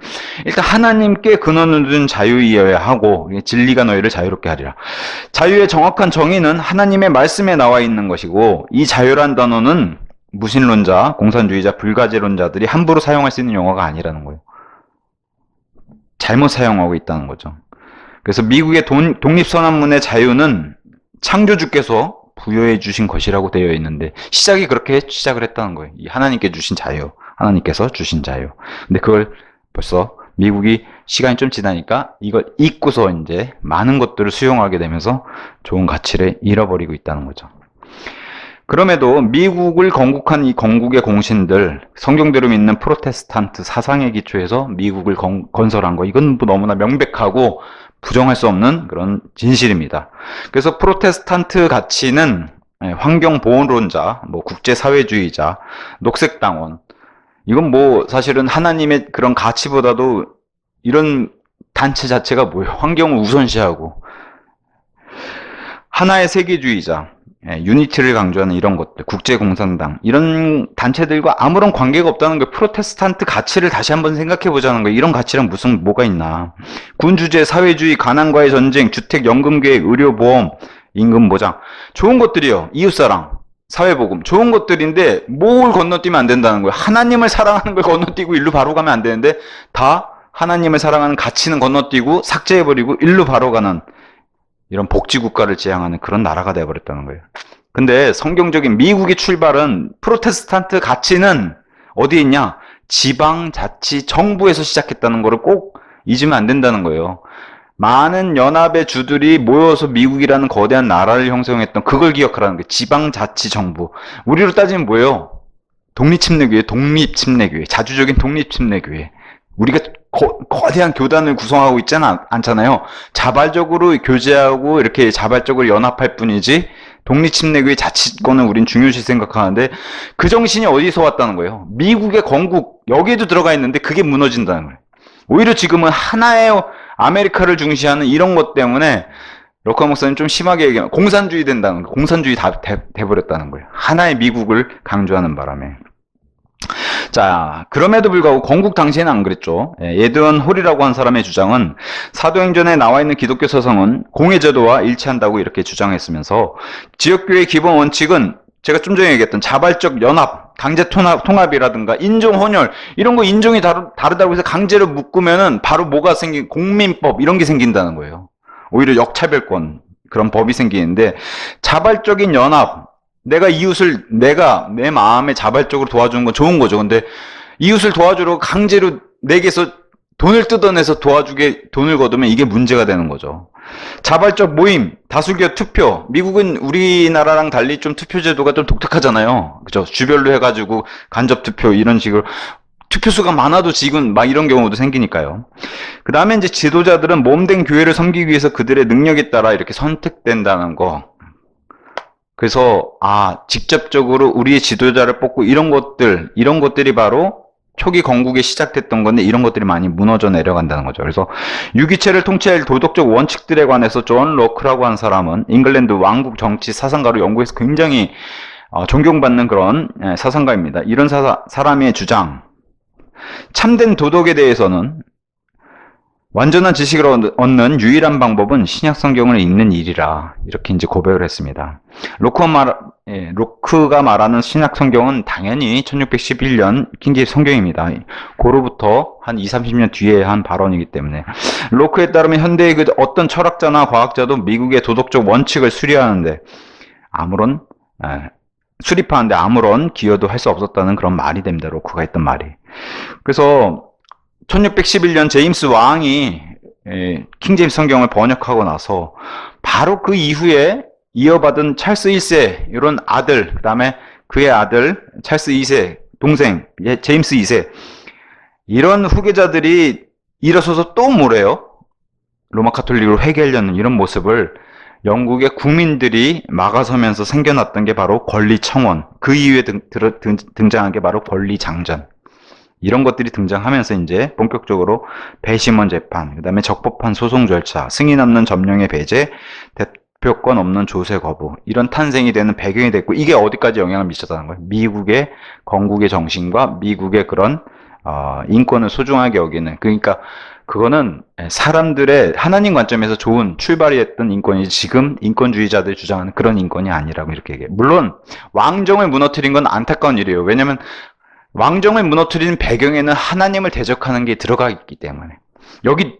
일단 하나님께 근원을 둔 자유이어야 하고, 진리가 너희를 자유롭게 하리라. 자유의 정확한 정의는 하나님의 말씀에 나와 있는 것이고, 이 자유란 단어는 무신론자, 공산주의자, 불가제론자들이 함부로 사용할 수 있는 용어가 아니라는 거예요. 잘못 사용하고 있다는 거죠. 그래서 미국의 독립선언문의 자유는 창조주께서 부여해 주신 것이라고 되어 있는데 시작이 그렇게 시작을 했다는 거예요. 이 하나님께 주신 자유, 하나님께서 주신 자유. 근데 그걸 벌써 미국이 시간이 좀 지나니까 이걸 잊고서 이제 많은 것들을 수용하게 되면서 좋은 가치를 잃어버리고 있다는 거죠. 그럼에도 미국을 건국한 이 건국의 공신들, 성경대로 믿는 프로테스탄트 사상의 기초에서 미국을 건설한 거, 이건 너무나 명백하고 부정할 수 없는 그런 진실입니다. 그래서 프로테스탄트 가치는 환경보호론자, 국제사회주의자, 녹색당원, 이건 사실은 하나님의 그런 가치보다도 이런 단체 자체가 뭐예요? 환경을 우선시하고, 하나의 세계주의자, 유니티를 강조하는 이런 것들, 국제공산당, 이런 단체들과 아무런 관계가 없다는 거, 프로테스탄트 가치를 다시 한번 생각해 보자는 거예요. 이런 가치랑 뭐가 있나. 군주제, 사회주의, 가난과의 전쟁, 주택, 연금계획, 의료보험, 임금보장. 좋은 것들이요. 이웃사랑, 사회복음. 좋은 것들인데 뭘 건너뛰면 안 된다는 거예요. 하나님을 사랑하는 걸 건너뛰고 일로 바로 가면 안 되는데 다 하나님을 사랑하는 가치는 건너뛰고 삭제해버리고 일로 바로 가는 이런 복지국가를 지향하는 그런 나라가 되어버렸다는 거예요. 근데 성경적인 미국의 출발은 프로테스탄트 가치는 어디에 있냐? 지방자치 정부에서 시작했다는 거를 꼭 잊으면 안 된다는 거예요. 많은 연합의 주들이 모여서 미국이라는 거대한 나라를 형성했던 그걸 기억하라는 거예요. 지방자치 정부. 우리로 따지면 뭐예요? 독립침례교회, 독립침례교회, 자주적인 독립침례교회. 우리가 거대한 교단을 구성하고 있지는 않잖아요. 자발적으로 교제하고 이렇게 자발적으로 연합할 뿐이지 독립침례교회 자치권을 우린 중요시 생각하는데 그 정신이 어디서 왔다는 거예요? 미국의 건국, 여기에도 들어가 있는데 그게 무너진다는 거예요. 오히려 지금은 하나의 아메리카를 중시하는 이런 것 때문에 럭커 목사님 좀 심하게 얘기하면 공산주의 된다는 거예요. 공산주의 다 돼버렸다는 거예요. 하나의 미국을 강조하는 바람에. 자, 그럼에도 불구하고 건국 당시에는 안 그랬죠. 예드원 홀이라고 한 사람의 주장은 사도행전에 나와 있는 기독교 서성은 공회제도와 일치한다고 이렇게 주장했으면서 지역교회의 기본 원칙은 제가 좀 전에 얘기했던 자발적 연합, 강제 통합이라든가 인종 혼혈 이런 거 인종이 다르다고 해서 강제로 묶으면은 바로 뭐가 공민법 이런 게 생긴다는 거예요. 오히려 역차별권 그런 법이 생기는데 자발적인 연합, 내가 이웃을 내 마음에 자발적으로 도와주는 건 좋은 거죠. 근데 이웃을 도와주러 강제로 내게서 돈을 뜯어내서 도와주게 돈을 거두면 이게 문제가 되는 거죠. 자발적 모임, 다수결 투표. 미국은 우리나라랑 달리 좀 투표 제도가 좀 독특하잖아요. 그죠? 주별로 해가지고 간접 투표 이런 식으로 투표수가 많아도 지금 막 이런 경우도 생기니까요. 그 다음에 이제 지도자들은 몸된 교회를 섬기기 위해서 그들의 능력에 따라 이렇게 선택된다는 거. 그래서 직접적으로 우리의 지도자를 뽑고 이런 것들이 바로 초기 건국에 시작됐던 건데 이런 것들이 많이 무너져 내려간다는 거죠. 그래서 유기체를 통치할 도덕적 원칙들에 관해서 존 로크라고 하는 사람은 잉글랜드 왕국 정치 사상가로 영국에서 굉장히 존경받는 그런 사상가입니다. 이런 사람의 주장, 참된 도덕에 대해서는 완전한 지식을 얻는 유일한 방법은 신약 성경을 읽는 일이라 이렇게 이제 고백을 했습니다. 로크가 말하는 신약 성경은 당연히 1611년 킹제임스 성경입니다. 고로부터 한 20-30년 뒤에 한 발언이기 때문에 로크에 따르면 현대의 그 어떤 철학자나 과학자도 미국의 도덕적 원칙을 수립하는데 아무런 기여도 할 수 없었다는 그런 말이 됩니다. 로크가 했던 말이. 그래서 1611년 제임스 왕이 킹제임스 성경을 번역하고 나서 바로 그 이후에 이어받은 찰스 1세 이런 아들, 그 다음에 그의 아들 찰스 2세 동생 제임스 2세 이런 후계자들이 일어서서 또 뭐래요? 로마 카톨릭으로 회귀하려는 이런 모습을 영국의 국민들이 막아서면서 생겨났던 게 바로 권리청원, 그 이후에 등장한 게 바로 권리장전. 이런 것들이 등장하면서 이제 본격적으로 배심원 재판, 그 다음에 적법한 소송 절차, 승인 없는 점령의 배제, 대표권 없는 조세 거부 이런 탄생이 되는 배경이 됐고 이게 어디까지 영향을 미쳤다는 거예요? 미국의 건국의 정신과 미국의 그런 인권을 소중하게 여기는 그러니까 그거는 사람들의 하나님 관점에서 좋은 출발이 했던 인권이지 지금 인권주의자들이 주장하는 그런 인권이 아니라고 이렇게 얘기해요. 물론 왕정을 무너뜨린 건 안타까운 일이에요. 왜냐하면 왕정을 무너뜨리는 배경에는 하나님을 대적하는 게 들어가 있기 때문에 여기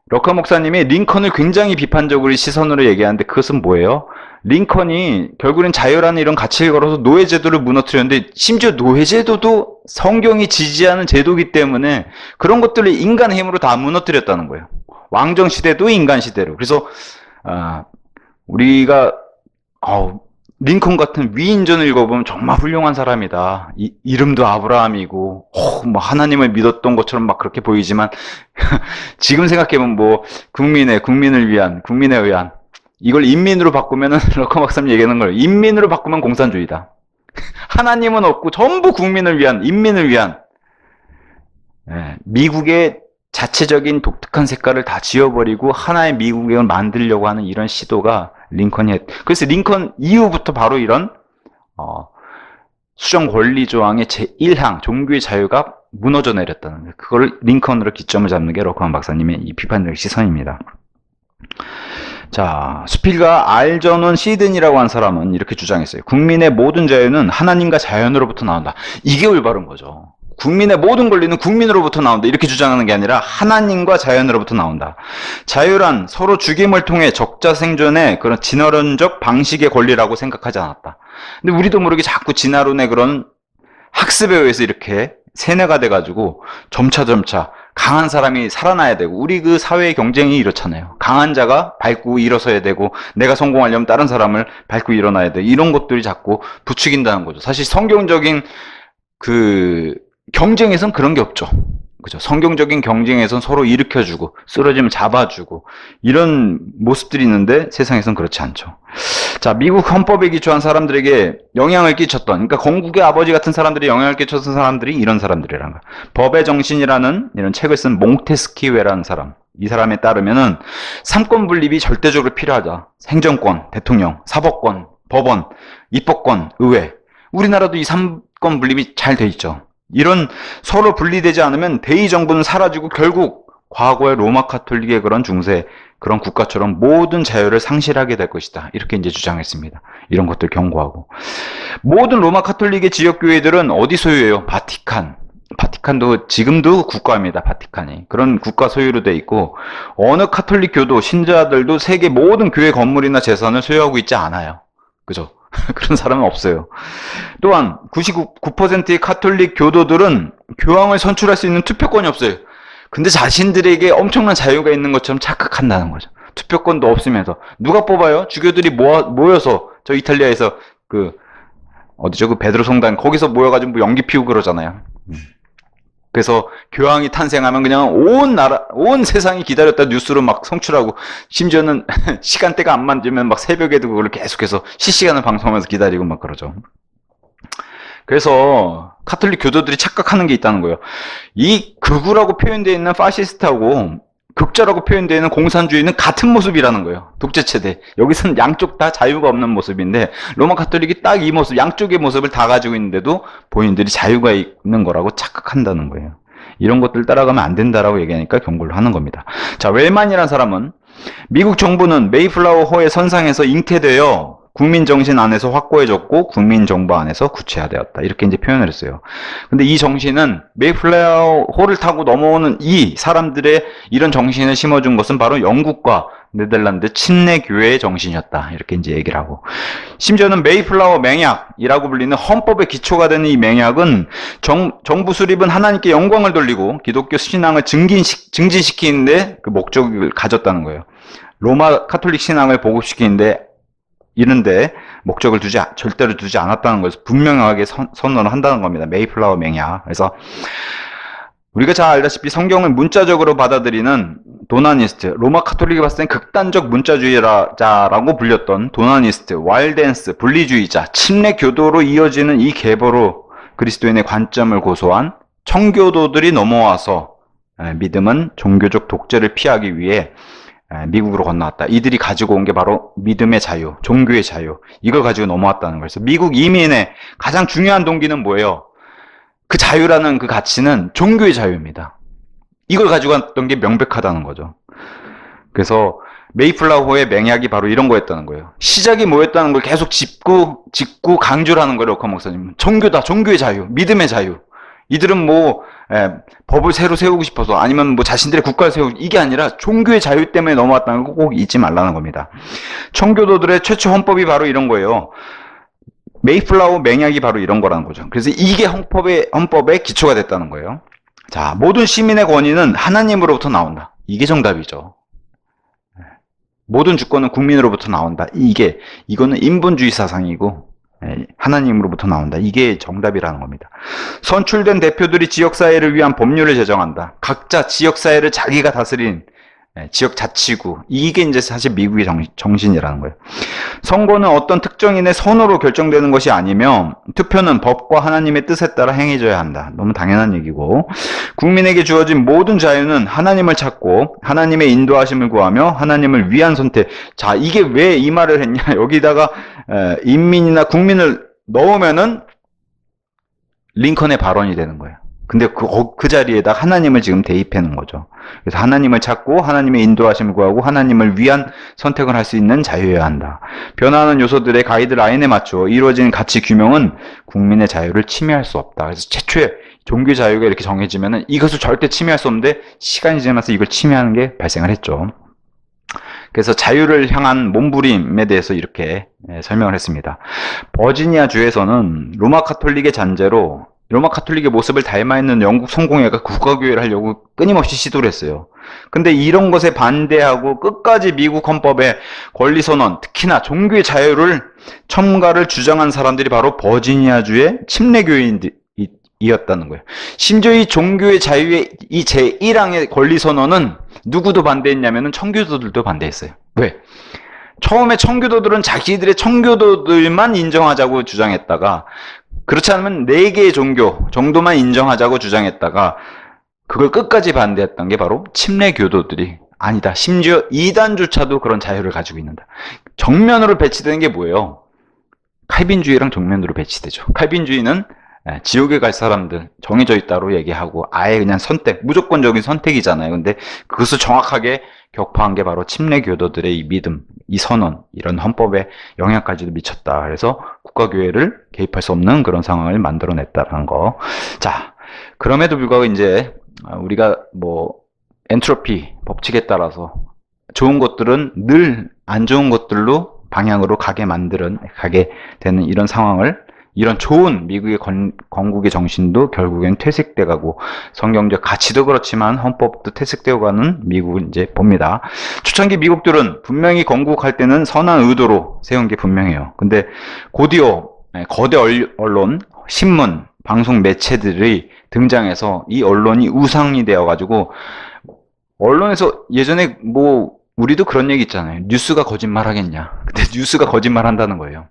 럭커 목사님이 링컨을 굉장히 비판적으로 시선으로 얘기하는데 그것은 뭐예요? 링컨이 결국엔 자유라는 이런 가치를 걸어서 노예제도를 무너뜨렸는데 심지어 노예제도도 성경이 지지하는 제도이기 때문에 그런 것들을 인간의 힘으로 다 무너뜨렸다는 거예요. 왕정시대도 인간시대로. 그래서 우리가 링컨 같은 위인전을 읽어보면 정말 훌륭한 사람이다. 이름도 아브라함이고, 뭐 하나님을 믿었던 것처럼 막 그렇게 보이지만, 지금 생각해보면 국민을 위한, 국민에 의한, 이걸 인민으로 바꾸면은, 럭커 박사님 얘기하는 걸, 인민으로 바꾸면 공산주의다. 하나님은 없고, 전부 국민을 위한, 인민을 위한, 미국의 자체적인 독특한 색깔을 다 지워버리고, 하나의 미국을 만들려고 하는 이런 시도가 그래서 링컨 이후부터 바로 이런 수정 권리 조항의 제1항 종교의 자유가 무너져 내렸다는 거예요. 그걸 링컨으로 기점을 잡는 게 럭커만 박사님의 이 비판적 시선입니다. 자, 스필과 알저논 시든이라고 한 사람은 이렇게 주장했어요. 국민의 모든 자유는 하나님과 자연으로부터 나온다. 이게 올바른 거죠. 국민의 모든 권리는 국민으로부터 나온다. 이렇게 주장하는 게 아니라 하나님과 자연으로부터 나온다. 자유란 서로 죽임을 통해 적자 생존의 그런 진화론적 방식의 권리라고 생각하지 않았다. 근데 우리도 모르게 자꾸 진화론의 그런 학습에 의해서 이렇게 세뇌가 돼가지고 점차 강한 사람이 살아나야 되고, 우리 그 사회의 경쟁이 이렇잖아요. 강한 자가 밟고 일어서야 되고, 내가 성공하려면 다른 사람을 밟고 일어나야 돼. 이런 것들이 자꾸 부추긴다는 거죠. 사실 성경적인 그 경쟁에선 그런 게 없죠. 그죠? 성경적인 경쟁에선 서로 일으켜주고 쓰러지면 잡아주고 이런 모습들이 있는데 세상에선 그렇지 않죠. 자, 미국 헌법에 기초한 사람들에게 영향을 끼쳤던, 그러니까 건국의 아버지 같은 사람들이 영향을 끼쳤던 사람들이 이런 사람들이라는 거야. 법의 정신이라는 이런 책을 쓴 몽테스키웨라는 사람, 이 사람에 따르면은 삼권 분립이 절대적으로 필요하다. 행정권, 대통령, 사법권, 법원, 입법권, 의회. 우리나라도 이 삼권 분립이 잘 돼 있죠. 이런 서로 분리되지 않으면 대의 정부는 사라지고 결국 과거의 로마 카톨릭의 그런 중세, 그런 국가처럼 모든 자유를 상실하게 될 것이다. 이렇게 이제 주장했습니다. 이런 것들 경고하고. 모든 로마 카톨릭의 지역교회들은 어디 소유예요? 바티칸. 바티칸도 지금도 국가입니다. 바티칸이. 그런 국가 소유로 돼 있고, 어느 카톨릭 교도, 신자들도 세계 모든 교회 건물이나 재산을 소유하고 있지 않아요. 그죠? 그런 사람은 없어요. 또한 99%의 카톨릭 교도들은 교황을 선출할 수 있는 투표권이 없어요. 근데 자신들에게 엄청난 자유가 있는 것처럼 착각한다는 거죠. 투표권도 없으면서. 누가 뽑아요? 주교들이 모여서, 저 이탈리아에서 어디죠? 그 베드로 성당, 거기서 모여가지고 뭐 연기 피우고 그러잖아요. 그래서 교황이 탄생하면 그냥 온 세상이 기다렸다 뉴스로 막 송출하고, 심지어는 시간대가 안 맞으면 막 새벽에도 그걸 계속해서 실시간을 방송하면서 기다리고 막 그러죠. 그래서 카톨릭 교도들이 착각하는 게 있다는 거예요. 이 극우라고 표현되어 있는 파시스트하고 극자라고 표현되어 있는 공산주의는 같은 모습이라는 거예요. 독재체대. 여기서는 양쪽 다 자유가 없는 모습인데, 로마 카톨릭이 딱 이 모습, 양쪽의 모습을 다 가지고 있는데도 본인들이 자유가 있는 거라고 착각한다는 거예요. 이런 것들 따라가면 안 된다라고 얘기하니까 경고를 하는 겁니다. 자, 웰만이라는 사람은 미국 정부는 메이플라워 호의 선상에서 잉태되어 국민정신 안에서 확고해졌고 국민정부 안에서 구체화되었다. 이렇게 이제 표현을 했어요. 근데 이 정신은 메이플라워 호를 타고 넘어오는 이 사람들의 이런 정신을 심어준 것은 바로 영국과 네덜란드 침례 교회의 정신이었다. 이렇게 이제 얘기를 하고, 심지어는 메이플라워 맹약이라고 불리는 헌법의 기초가 되는 이 맹약은 정부 수립은 하나님께 영광을 돌리고 기독교 신앙을 증진시키는데 그 목적을 가졌다는 거예요. 로마 카톨릭 신앙을 보급시키는데 이런데 목적을 절대로 두지 않았다는 것을 분명하게 선언을 한다는 겁니다. 메이플라워 맹약. 그래서 우리가 잘 알다시피 성경을 문자적으로 받아들이는 도나니스트, 로마 카톨릭이 봤을 땐 극단적 문자주의자라고 불렸던 도나니스트, 와일덴스, 분리주의자, 침례 교도로 이어지는 이 계보로 그리스도인의 관점을 고소한 청교도들이 넘어와서 믿음은 종교적 독재를 피하기 위해 미국으로 건너왔다. 이들이 가지고 온 게 바로 믿음의 자유, 종교의 자유, 이걸 가지고 넘어왔다는 거예요. 그래서 미국 이민의 가장 중요한 동기는 뭐예요? 그 자유라는 그 가치는 종교의 자유입니다. 이걸 가지고 왔던 게 명백하다는 거죠. 그래서 메이플라워의 맹약이 바로 이런 거였다는 거예요. 시작이 뭐였다는 걸 계속 짚고 강조를 하는 거예요. 로카 목사님은. 종교다, 종교의 자유, 믿음의 자유. 이들은 법을 새로 세우고 싶어서, 아니면 자신들의 국가를 세우고, 이게 아니라 종교의 자유 때문에 넘어왔다는 거 꼭 잊지 말라는 겁니다. 청교도들의 최초 헌법이 바로 이런 거예요. 메이플라워 맹약이 바로 이런 거라는 거죠. 그래서 이게 헌법의 기초가 됐다는 거예요. 자, 모든 시민의 권위는 하나님으로부터 나온다. 이게 정답이죠. 모든 주권은 국민으로부터 나온다. 이거는 인본주의 사상이고, 하나님으로부터 나온다. 이게 정답이라는 겁니다. 선출된 대표들이 지역사회를 위한 법률을 제정한다. 각자 지역사회를 자기가 다스린 지역 자치구. 이게 이제 사실 미국의 정신이라는 거예요. 선거는 어떤 특정인의 선호로 결정되는 것이 아니며 투표는 법과 하나님의 뜻에 따라 행해져야 한다. 너무 당연한 얘기고, 국민에게 주어진 모든 자유는 하나님을 찾고 하나님의 인도하심을 구하며 하나님을 위한 선택. 자, 이게 왜 이 말을 했냐? 여기다가 인민이나 국민을 넣으면은 링컨의 발언이 되는 거예요. 근데 그 자리에다 하나님을 지금 대입해 놓은 거죠. 그래서 하나님을 찾고 하나님의 인도하심을 구하고 하나님을 위한 선택을 할 수 있는 자유여야 한다. 변화하는 요소들의 가이드라인에 맞춰 이루어진 가치 규명은 국민의 자유를 침해할 수 없다. 그래서 최초의 종교 자유가 이렇게 정해지면은 이것을 절대 침해할 수 없는데 시간이 지나면서 이걸 침해하는 게 발생을 했죠. 그래서 자유를 향한 몸부림에 대해서 이렇게 설명을 했습니다. 버지니아 주에서는 로마 카톨릭의 잔재로 로마 카톨릭의 모습을 닮아 있는 영국 성공회가 국가교회를 하려고 끊임없이 시도를 했어요. 근데 이런 것에 반대하고 끝까지 미국 헌법의 권리선언, 특히나 종교의 자유를 첨가를 주장한 사람들이 바로 버지니아주의 침례교인이었다는 거예요. 심지어 이 종교의 자유의 이 제1항의 권리선언은 누구도 반대했냐면은 청교도들도 반대했어요. 왜? 처음에 청교도들은 자기들의 청교도들만 인정하자고 주장했다가, 그렇지 않으면 4개의 종교 정도만 인정하자고 주장했다가 그걸 끝까지 반대했던 게 바로 침례교도들이, 아니다, 심지어 이단조차도 그런 자유를 가지고 있는다. 정면으로 배치되는 게 뭐예요? 칼빈주의랑 정면으로 배치되죠. 칼빈주의는 지옥에 갈 사람들 정해져 있다로 얘기하고 아예 그냥 선택, 무조건적인 선택이잖아요. 근데 그것을 정확하게 격파한 게 바로 침례교도들의 이 믿음, 이 선언, 이런 헌법에 영향까지도 미쳤다. 그래서 국가교회를 개입할 수 없는 그런 상황을 만들어냈다는 거. 자, 그럼에도 불구하고 이제 우리가 뭐 엔트로피 법칙에 따라서 좋은 것들은 늘 안 좋은 것들로 방향으로 가게 되는 이런 상황을, 이런 좋은 미국의 건국의 정신도 결국엔 퇴색돼 가고 성경적 가치도 그렇지만 헌법도 퇴색되어 가는 미국을 이제 봅니다. 초창기 미국들은 분명히 건국할 때는 선한 의도로 세운 게 분명해요. 근데 곧이어 거대 언론, 신문, 방송 매체들이 등장해서 이 언론이 우상이 되어 가지고, 언론에서 예전에 뭐 우리도 그런 얘기 있잖아요. 뉴스가 거짓말하겠냐. 근데 뉴스가 거짓말한다는 거예요.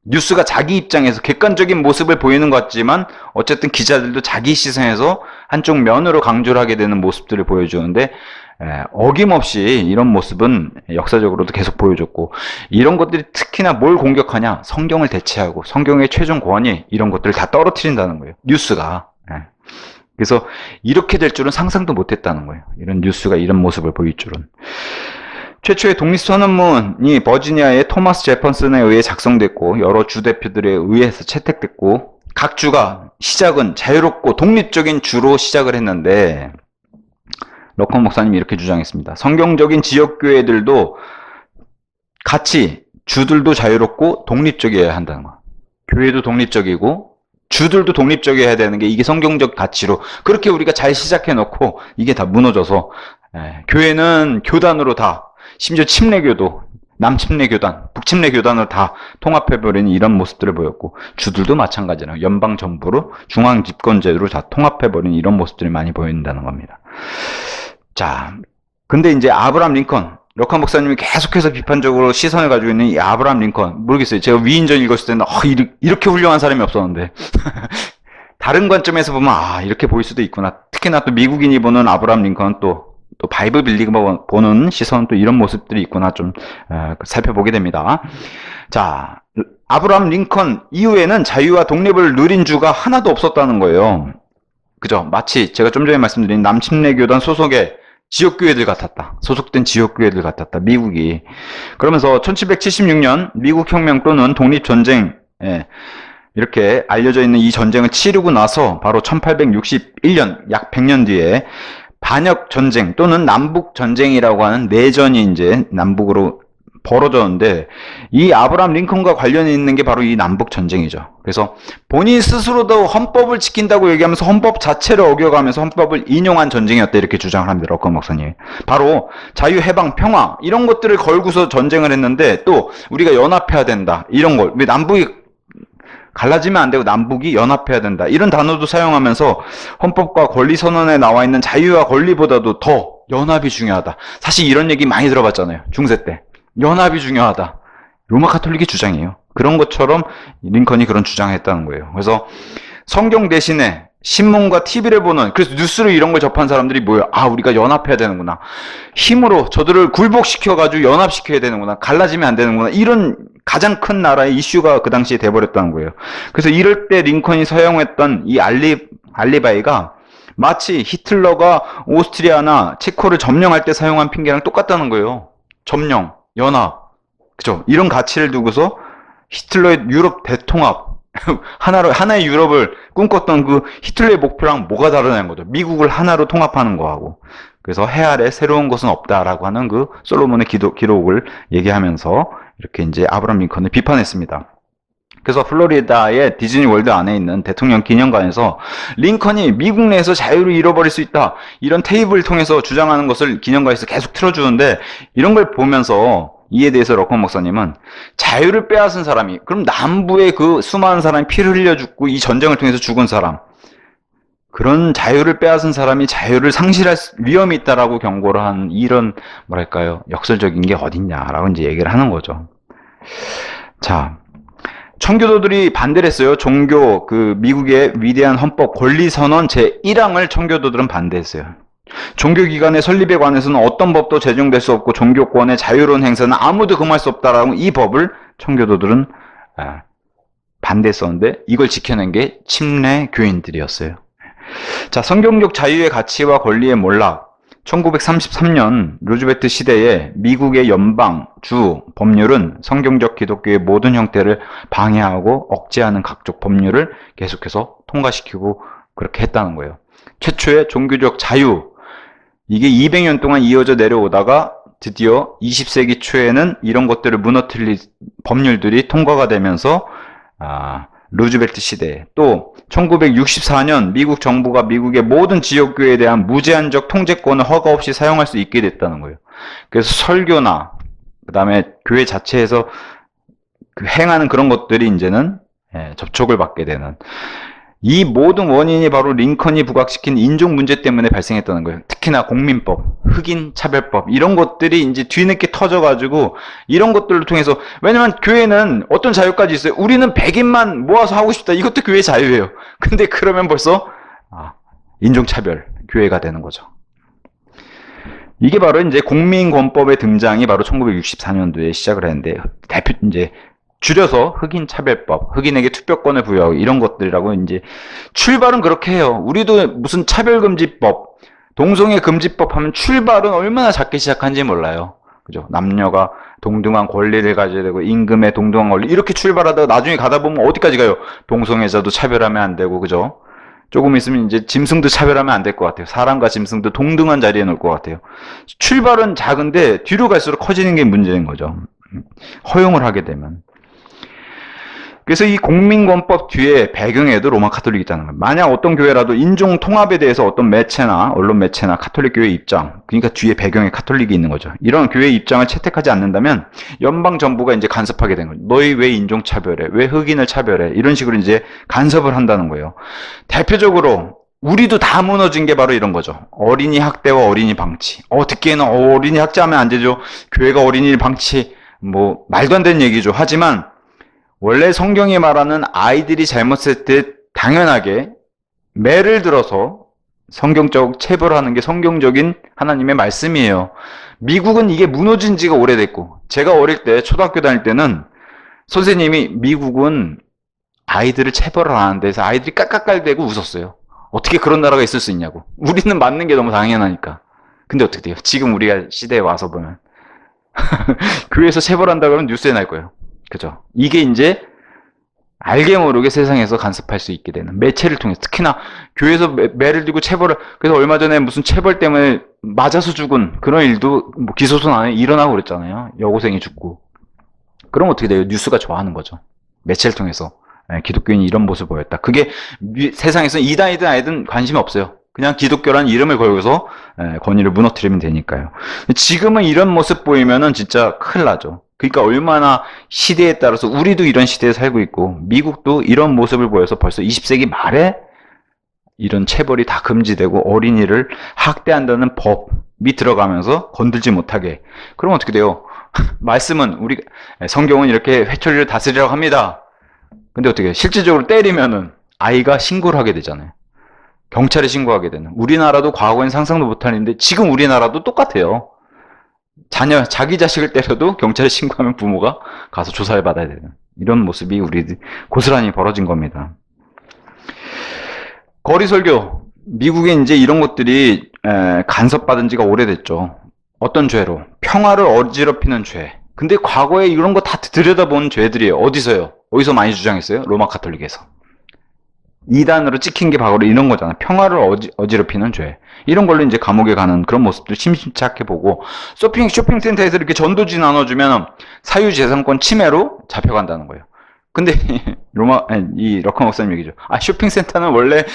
뉴스가 자기 입장에서 객관적인 모습을 보이는 것 같지만 어쨌든 기자들도 자기 시선에서 한쪽 면으로 강조를 하게 되는 모습들을 보여주는데, 어김없이 이런 모습은 역사적으로도 계속 보여줬고, 이런 것들이 특히나 뭘 공격하냐, 성경을 대체하고 성경의 최종 권위, 이런 것들을 다 떨어뜨린다는 거예요, 뉴스가. 그래서 이렇게 될 줄은 상상도 못했다는 거예요. 이런 뉴스가 이런 모습을 보일 줄은. 최초의 독립선언문이 버지니아의 토마스 제퍼슨에 의해 작성됐고 여러 주 대표들에 의해서 채택됐고, 각 주가 시작은 자유롭고 독립적인 주로 시작을 했는데, 러컨 목사님이 이렇게 주장했습니다. 성경적인 지역교회들도 같이 주들도 자유롭고 독립적이어야 한다는 거. 교회도 독립적이고 주들도 독립적이어야 되는 게 이게 성경적 가치로, 그렇게 우리가 잘 시작해놓고 이게 다 무너져서 교회는 교단으로 다, 심지어 침례교도, 남침례교단, 북침례교단을 다 통합해버리는 이런 모습들을 보였고, 주들도 마찬가지로 연방정부로 중앙집권제도로 다 통합해버리는 이런 모습들이 많이 보인다는 겁니다. 자, 근데 이제 아브라함 링컨, 러컨 목사님이 계속해서 비판적으로 시선을 가지고 있는 이 아브라함 링컨, 모르겠어요. 제가 위인전 읽었을 때는 이렇게 훌륭한 사람이 없었는데 다른 관점에서 보면 이렇게 보일 수도 있구나. 특히나 또 미국인이 보는 아브라함 링컨은 또 바이블 빌리고 보는 시선은 또 이런 모습들이 있구나, 좀 살펴보게 됩니다. 자, 아브라함 링컨 이후에는 자유와 독립을 누린 주가 하나도 없었다는 거예요. 그죠? 마치 제가 좀 전에 말씀드린 남침례교단 소속의 지역교회들 같았다. 소속된 지역교회들 같았다, 미국이. 그러면서 1776년 미국 혁명 또는 독립전쟁, 이렇게 알려져 있는 이 전쟁을 치르고 나서 바로 1861년, 약 100년 뒤에 반역 전쟁 또는 남북 전쟁이라고 하는 내전이 이제 남북으로 벌어졌는데, 이 아브라함 링컨과 관련이 있는 게 바로 이 남북 전쟁이죠. 그래서 본인 스스로도 헌법을 지킨다고 얘기하면서 헌법 자체를 어겨가면서 헌법을 인용한 전쟁이었다, 이렇게 주장을 합니다, 러컨 목사님. 바로 자유, 해방, 평화 이런 것들을 걸고서 전쟁을 했는데, 또 우리가 연합해야 된다, 이런 걸, 왜 남북이 갈라지면 안 되고 남북이 연합해야 된다, 이런 단어도 사용하면서 헌법과 권리선언에 나와 있는 자유와 권리보다도 더 연합이 중요하다. 사실 이런 얘기 많이 들어봤잖아요, 중세 때. 연합이 중요하다. 로마 카톨릭의 주장이에요. 그런 것처럼 링컨이 그런 주장을 했다는 거예요. 그래서 성경 대신에 신문과 TV를 보는, 그래서 뉴스로 이런 걸 접한 사람들이 뭐예요? 우리가 연합해야 되는구나. 힘으로 저들을 굴복시켜가지고 연합시켜야 되는구나. 갈라지면 안 되는구나. 이런 가장 큰 나라의 이슈가 그 당시에 돼버렸다는 거예요. 그래서 이럴 때 링컨이 사용했던 이 알리바이가 마치 히틀러가 오스트리아나 체코를 점령할 때 사용한 핑계랑 똑같다는 거예요. 점령, 연합, 그죠? 이런 가치를 두고서 히틀러의 유럽 대통합, 하나의 유럽을 꿈꿨던 그 히틀러의 목표랑 뭐가 다르냐는 거죠. 미국을 하나로 통합하는 거하고. 그래서 해 아래 새로운 것은 없다라고 하는 그 솔로몬의 기록을 얘기하면서 이렇게 이제 아브라함 링컨을 비판했습니다. 그래서 플로리다의 디즈니 월드 안에 있는 대통령 기념관에서 링컨이 미국 내에서 자유를 잃어버릴 수 있다, 이런 테이블을 통해서 주장하는 것을 기념관에서 계속 틀어주는데, 이런 걸 보면서 이에 대해서 러컨 목사님은 자유를 빼앗은 사람이, 그럼 남부의 그 수많은 사람이 피를 흘려 죽고 이 전쟁을 통해서 죽은 사람, 그런 자유를 빼앗은 사람이 자유를 상실할 위험이 있다라고 경고를 한 이런 뭐랄까요, 역설적인 게 어딨냐라고 이제 얘기를 하는 거죠. 자, 청교도들이 반대를 했어요. 종교, 미국의 위대한 헌법 권리선언 제1항을 청교도들은 반대했어요. 종교기관의 설립에 관해서는 어떤 법도 제정될 수 없고 종교권의 자유로운 행사는 아무도 금할 수 없다라고 이 법을 청교도들은 반대했었는데, 이걸 지켜낸 게 침례 교인들이었어요. 자, 성경적 자유의 가치와 권리의 몰락. 1933년 루즈벨트 시대에 미국의 연방, 주, 법률은 성경적 기독교의 모든 형태를 방해하고 억제하는 각종 법률을 계속해서 통과시키고 그렇게 했다는 거예요. 최초의 종교적 자유, 이게 200년 동안 이어져 내려오다가 드디어 20세기 초에는 이런 것들을 무너뜨릴 법률들이 통과가 되면서 루즈벨트 시대에, 또 1964년 미국 정부가 미국의 모든 지역교회에 대한 무제한적 통제권을 허가 없이 사용할 수 있게 됐다는 거예요. 그래서 설교나 그 다음에 교회 자체에서 행하는 그런 것들이 이제는 접촉을 받게 되는, 이 모든 원인이 바로 링컨이 부각시킨 인종 문제 때문에 발생했다는 거예요. 특히나 공민법, 흑인 차별법, 이런 것들이 이제 뒤늦게 터져가지고 이런 것들을 통해서, 왜냐면 교회는 어떤 자유까지 있어요. 우리는 백인만 모아서 하고 싶다, 이것도 교회 자유예요. 근데 그러면 벌써 인종차별 교회가 되는 거죠. 이게 바로 이제 공민권법의 등장이 바로 1964년도에 시작을 했는데, 이제 줄여서 흑인 차별법, 흑인에게 투표권을 부여하고 이런 것들이라고 이제 출발은 그렇게 해요. 우리도 무슨 차별금지법, 동성애금지법 하면 출발은 얼마나 작게 시작한지 몰라요. 그죠? 남녀가 동등한 권리를 가져야 되고 임금의 동등한 권리, 이렇게 출발하다가 나중에 가다 보면 어디까지 가요? 동성애자도 차별하면 안 되고, 그죠? 조금 있으면 이제 짐승도 차별하면 안 될 것 같아요. 사람과 짐승도 동등한 자리에 놓을 것 같아요. 출발은 작은데 뒤로 갈수록 커지는 게 문제인 거죠. 허용을 하게 되면. 그래서 이 공민권법 뒤에 배경에도 로마 카톨릭이 있다는 거예요. 만약 어떤 교회라도 인종 통합에 대해서 어떤 매체나 언론 매체나 카톨릭 교회 입장, 그러니까 뒤에 배경에 카톨릭이 있는 거죠. 이런 교회 입장을 채택하지 않는다면 연방 정부가 이제 간섭하게 된 거죠. 너희 왜 인종 차별해? 왜 흑인을 차별해? 이런 식으로 이제 간섭을 한다는 거예요. 대표적으로 우리도 다 무너진 게 바로 이런 거죠. 어린이 학대와 어린이 방치. 듣기에는 어린이 학대하면 안 되죠. 교회가 어린이 방치, 뭐 말도 안 되는 얘기죠. 하지만 원래 성경이 말하는 아이들이 잘못했을 때 당연하게 매를 들어서 성경적 체벌하는 게 성경적인 하나님의 말씀이에요. 미국은 이게 무너진 지가 오래됐고, 제가 어릴 때 초등학교 다닐 때는 선생님이 미국은 아이들을 체벌을 안 하는데 해서 아이들이 깍깍깔대고 웃었어요. 어떻게 그런 나라가 있을 수 있냐고. 우리는 맞는 게 너무 당연하니까. 근데 어떻게 돼요? 지금 우리가 시대에 와서 보면 교회에서 체벌한다 그러면 뉴스에 날 거예요. 그죠? 이게 이제 알게 모르게 세상에서 간섭할 수 있게 되는 매체를 통해서, 특히나 교회에서 매를 들고 체벌을, 그래서 얼마 전에 무슨 체벌 때문에 맞아서 죽은 그런 일도 뭐 기소선 안에 일어나고 그랬잖아요. 여고생이 죽고. 그럼 어떻게 돼요? 뉴스가 좋아하는 거죠. 매체를 통해서 기독교인이 이런 모습을 보였다. 그게 세상에서 이단이든 아니든 관심이 없어요. 그냥 기독교라는 이름을 걸고서 권위를 무너뜨리면 되니까요. 지금은 이런 모습 보이면은 진짜 큰일 나죠. 그러니까 얼마나 시대에 따라서, 우리도 이런 시대에 살고 있고 미국도 이런 모습을 보여서 벌써 20세기 말에 이런 체벌이 다 금지되고 어린이를 학대한다는 법이 들어가면서 건들지 못하게. 그럼 어떻게 돼요? 말씀은 성경은 이렇게 회초리를 다스리라고 합니다. 근데 어떻게 해요? 실질적으로 때리면은 아이가 신고를 하게 되잖아요. 경찰에 신고하게 되는. 우리나라도 과거엔 상상도 못한 일인데 지금 우리나라도 똑같아요. 자기 자식을 때려도 경찰에 신고하면 부모가 가서 조사를 받아야 되는 이런 모습이 우리 고스란히 벌어진 겁니다. 거리설교. 미국에 이제 이런 것들이 간섭받은 지가 오래됐죠. 어떤 죄로? 평화를 어지럽히는 죄. 근데 과거에 이런 거 다 들여다본 죄들이에요. 어디서요? 어디서 많이 주장했어요? 로마 카톨릭에서. 이단으로 찍힌 게 바로 이런 거잖아. 평화를 어지럽히는 죄. 이런 걸로 이제 감옥에 가는 그런 모습들 심심찮게 보고, 쇼핑센터에서 이렇게 전도지 나눠주면 사유재산권 침해로 잡혀간다는 거예요. 근데 이 러커 목사님 얘기죠. 쇼핑센터는 원래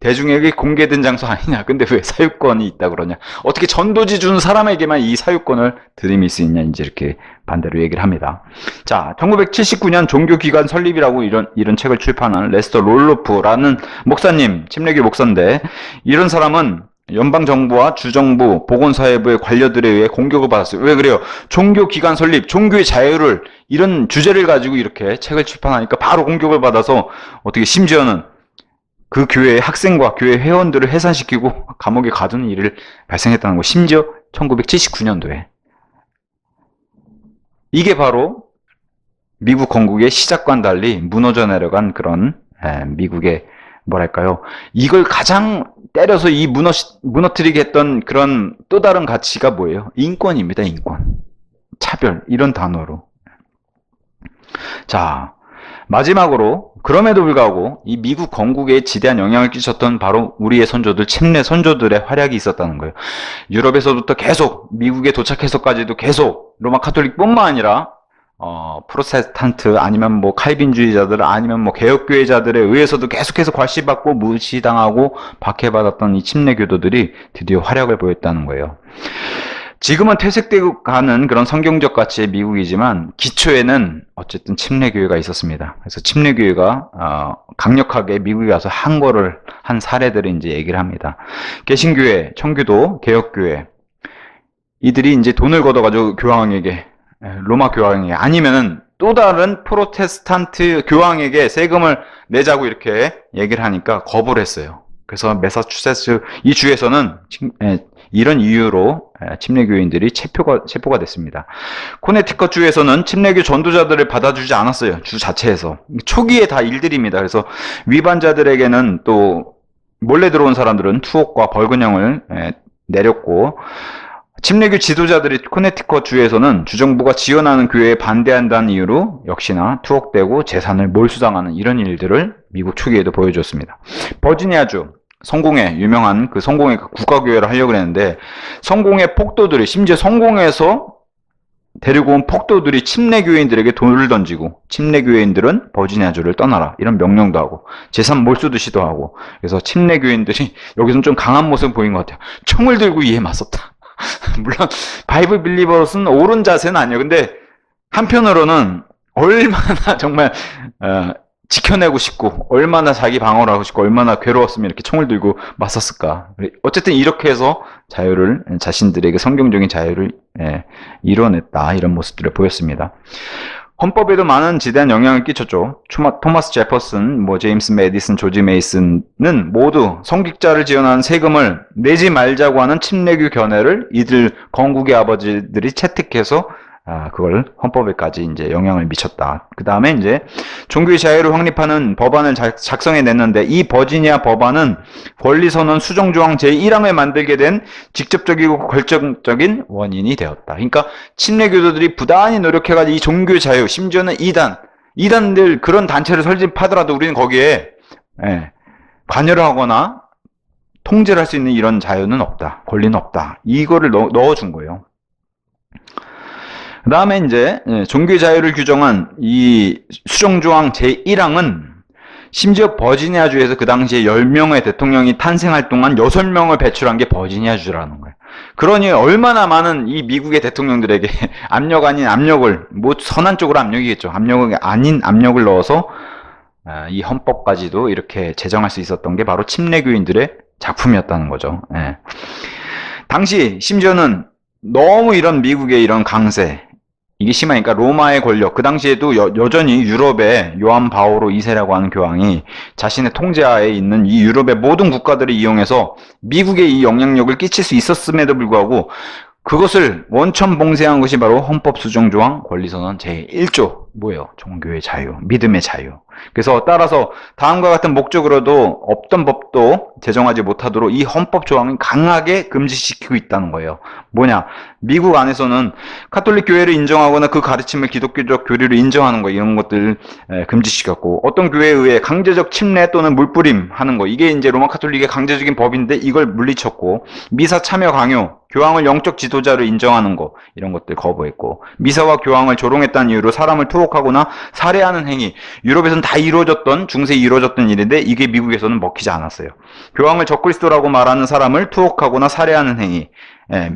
대중에게 공개된 장소 아니냐. 근데 왜 사유권이 있다 그러냐. 어떻게 전도지 준 사람에게만 이 사유권을 들이밀 수 있냐. 이제 이렇게 반대로 얘기를 합니다. 자, 1979년 종교기관 설립이라고 이런 책을 출판한 레스터 롤로프라는 목사님, 침례교 목사인데, 이런 사람은 연방정부와 주정부, 보건사회부의 관료들에 의해 공격을 받았어요. 왜 그래요? 종교기관 설립, 종교의 자유를, 이런 주제를 가지고 이렇게 책을 출판하니까 바로 공격을 받아서, 어떻게 심지어는 그 교회의 학생과 교회 회원들을 해산시키고 감옥에 가두는 일을 발생했다는 거. 심지어 1979년도에. 이게 바로 미국 건국의 시작과는 달리 무너져 내려간 그런 미국의 뭐랄까요. 이걸 가장 때려서 무너뜨리게 했던 그런 또 다른 가치가 뭐예요? 인권입니다. 인권. 차별. 이런 단어로. 자, 마지막으로 그럼에도 불구하고 이 미국 건국에 지대한 영향을 끼쳤던 바로 우리의 선조들, 침례 선조들의 활약이 있었다는 거예요. 유럽에서부터 계속 미국에 도착해서까지도 계속 로마 카톨릭뿐만 아니라 프로테스탄트 아니면 뭐 칼빈주의자들 아니면 뭐 개혁교회자들에 의해서도 계속해서 괄시받고 무시당하고 박해받았던 이 침례교도들이 드디어 활약을 보였다는 거예요. 지금은 퇴색되고 가는 그런 성경적 가치의 미국이지만 기초에는 어쨌든 침례교회가 있었습니다. 그래서 침례교회가 강력하게 미국에 가서 항거를 한 사례들을 이제 얘기를 합니다. 개신교회, 청교도, 개혁교회 이들이 이제 돈을 걷어가지고 교황에게 로마 교황에게 아니면은 또 다른 프로테스탄트 교황에게 세금을 내자고 이렇게 얘기를 하니까 거부를 했어요. 그래서 매사추세츠 이 주에서는 이런 이유로 침례교인들이 체포가 됐습니다. 코네티컷 주에서는 침례교 전도자들을 받아주지 않았어요. 주 자체에서. 초기에 다 일들입니다. 그래서 위반자들에게는 또 몰래 들어온 사람들은 투옥과 벌금형을 내렸고 침례교 지도자들이 코네티컷 주에서는 주정부가 지원하는 교회에 반대한다는 이유로 역시나 투옥되고 재산을 몰수당하는 이런 일들을 미국 초기에도 보여줬습니다. 버지니아주 성공회 유명한 그 성공회 국가교회를 하려고 했는데 성공회 폭도들이 심지어 성공회에서 데리고 온 폭도들이 침례교인들에게 돈을 던지고 침례교인들은 버지니아주를 떠나라 이런 명령도 하고 재산 몰수도 시도하고 그래서 침례교인들이 여기서는 좀 강한 모습을 보인 것 같아요. 총을 들고 이에 맞섰다. 물론 바이블 빌리버스는 옳은 자세는 아니에요. 근데 한편으로는 얼마나 정말 지켜내고 싶고 얼마나 자기 방어를 하고 싶고 얼마나 괴로웠으면 이렇게 총을 들고 맞섰을까. 어쨌든 이렇게 해서 자유를 자신들에게 성경적인 자유를 이뤄냈다 이런 모습들을 보였습니다. 헌법에도 많은 지대한 영향을 끼쳤죠. 토마스 제퍼슨, 제임스 메디슨, 조지 메이슨은 모두 성직자를 지원하는 세금을 내지 말자고 하는 침례교 견해를 이들 건국의 아버지들이 채택해서 그걸 헌법에까지 이제 영향을 미쳤다. 그 다음에 이제 종교의 자유를 확립하는 법안을 작성해 냈는데 이 버지니아 법안은 권리선언 수정조항 제1항을 만들게 된 직접적이고 결정적인 원인이 되었다. 그러니까 침례교도들이 부단히 노력해가지고 이 종교의 자유, 심지어는 이단들 그런 단체를 설립하더라도 우리는 거기에 관여를 하거나 통제를 할 수 있는 이런 자유는 없다. 권리는 없다. 이거를 넣어준 거예요. 그 다음에 이제 종교의 자유를 규정한 이 수정조항 제1항은 심지어 버지니아주에서 그 당시에 10명의 대통령이 탄생할 동안 6명을 배출한 게 버지니아주라는 거예요. 그러니 얼마나 많은 이 미국의 대통령들에게 압력 아닌 압력을 선한 쪽으로 압력이겠죠. 압력이 아닌 압력을 넣어서 이 헌법까지도 이렇게 제정할 수 있었던 게 바로 침례교인들의 작품이었다는 거죠. 당시 심지어는 너무 이런 미국의 이런 강세 이게 심하니까 로마의 권력 그 당시에도 여전히 유럽의 요한 바오로 2세라고 하는 교황이 자신의 통제하에 있는 이 유럽의 모든 국가들을 이용해서 미국의 이 영향력을 끼칠 수 있었음에도 불구하고 그것을 원천봉쇄한 것이 바로 헌법 수정조항 권리선언 제1조 뭐예요? 종교의 자유, 믿음의 자유. 그래서 따라서 다음과 같은 목적으로도 없던 법도 제정하지 못하도록 이 헌법 조항은 강하게 금지시키고 있다는 거예요. 뭐냐? 미국 안에서는 카톨릭 교회를 인정하거나 그 가르침을 기독교적 교리로 인정하는 거 이런 것들 금지시켰고, 어떤 교회에 의해 강제적 침례 또는 물뿌림 하는 거, 이게 이제 로마 카톨릭의 강제적인 법인데 이걸 물리쳤고, 미사 참여 강요, 교황을 영적 지도자로 인정하는 거 이런 것들 거부했고, 미사와 교황을 조롱했다는 이유로 사람을 투옥하거나 살해하는 행위, 유럽에서는 다 이루어졌던, 중세에 이루어졌던 일인데 이게 미국에서는 먹히지 않았어요. 교황을 적그리스도라고 말하는 사람을 투옥하거나 살해하는 행위,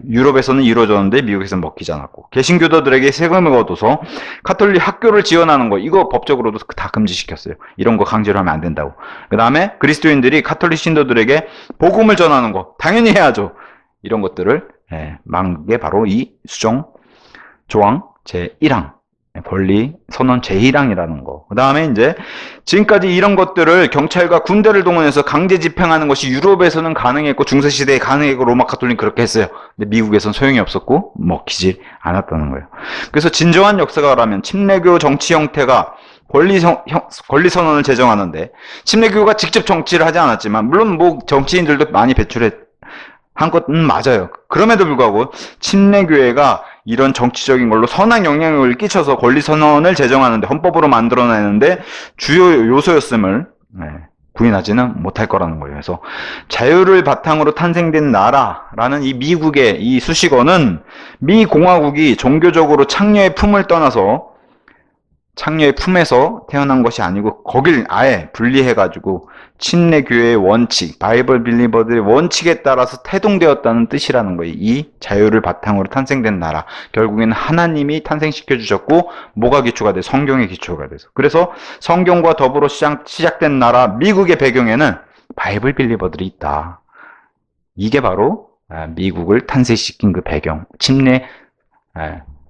유럽에서는 이루어졌는데 미국에서는 먹히지 않았고, 개신교도들에게 세금을 거둬서 카톨릭 학교를 지원하는 거, 이거 법적으로도 다 금지시켰어요. 이런 거 강제로 하면 안 된다고. 그 다음에 그리스도인들이 카톨릭 신도들에게 복음을 전하는 거 당연히 해야죠. 이런 것들을 막은 게 바로 이 수정 조항 제1항 권리 선언 제1항이라는 거. 그 다음에 이제 지금까지 이런 것들을 경찰과 군대를 동원해서 강제 집행하는 것이 유럽에서는 가능했고 중세시대에 가능했고 로마 카톨릭 그렇게 했어요. 근데 미국에서는 소용이 없었고 먹히지 않았다는 거예요. 그래서 진정한 역사가라면 침례교 정치 형태가 권리 선언을 제정하는데, 침례교가 직접 정치를 하지 않았지만 물론 뭐 정치인들도 많이 한 것은 맞아요. 그럼에도 불구하고 침례교회가 이런 정치적인 걸로 선한 영향력을 끼쳐서 권리선언을 제정하는데, 헌법으로 만들어내는데 주요 요소였음을 부인하지는 못할 거라는 거예요. 그래서 자유를 바탕으로 탄생된 나라라는 이 미국의 이 수식어는 미 공화국이 종교적으로 창녀의 품을 떠나서 창녀의 품에서 태어난 것이 아니고 거길 아예 분리해가지고 침례교회의 원칙, 바이블 빌리버들의 원칙에 따라서 태동되었다는 뜻이라는 거예요. 이 자유를 바탕으로 탄생된 나라. 결국에는 하나님이 탄생시켜 주셨고 뭐가 기초가 돼? 성경의 기초가 돼서. 그래서 성경과 더불어 시작된 나라 미국의 배경에는 바이블 빌리버들이 있다. 이게 바로 미국을 탄생시킨 그 배경. 침례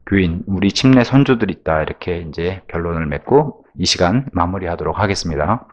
교인, 우리 침례 선조들이 있다. 이렇게 이제 결론을 맺고 이 시간 마무리하도록 하겠습니다.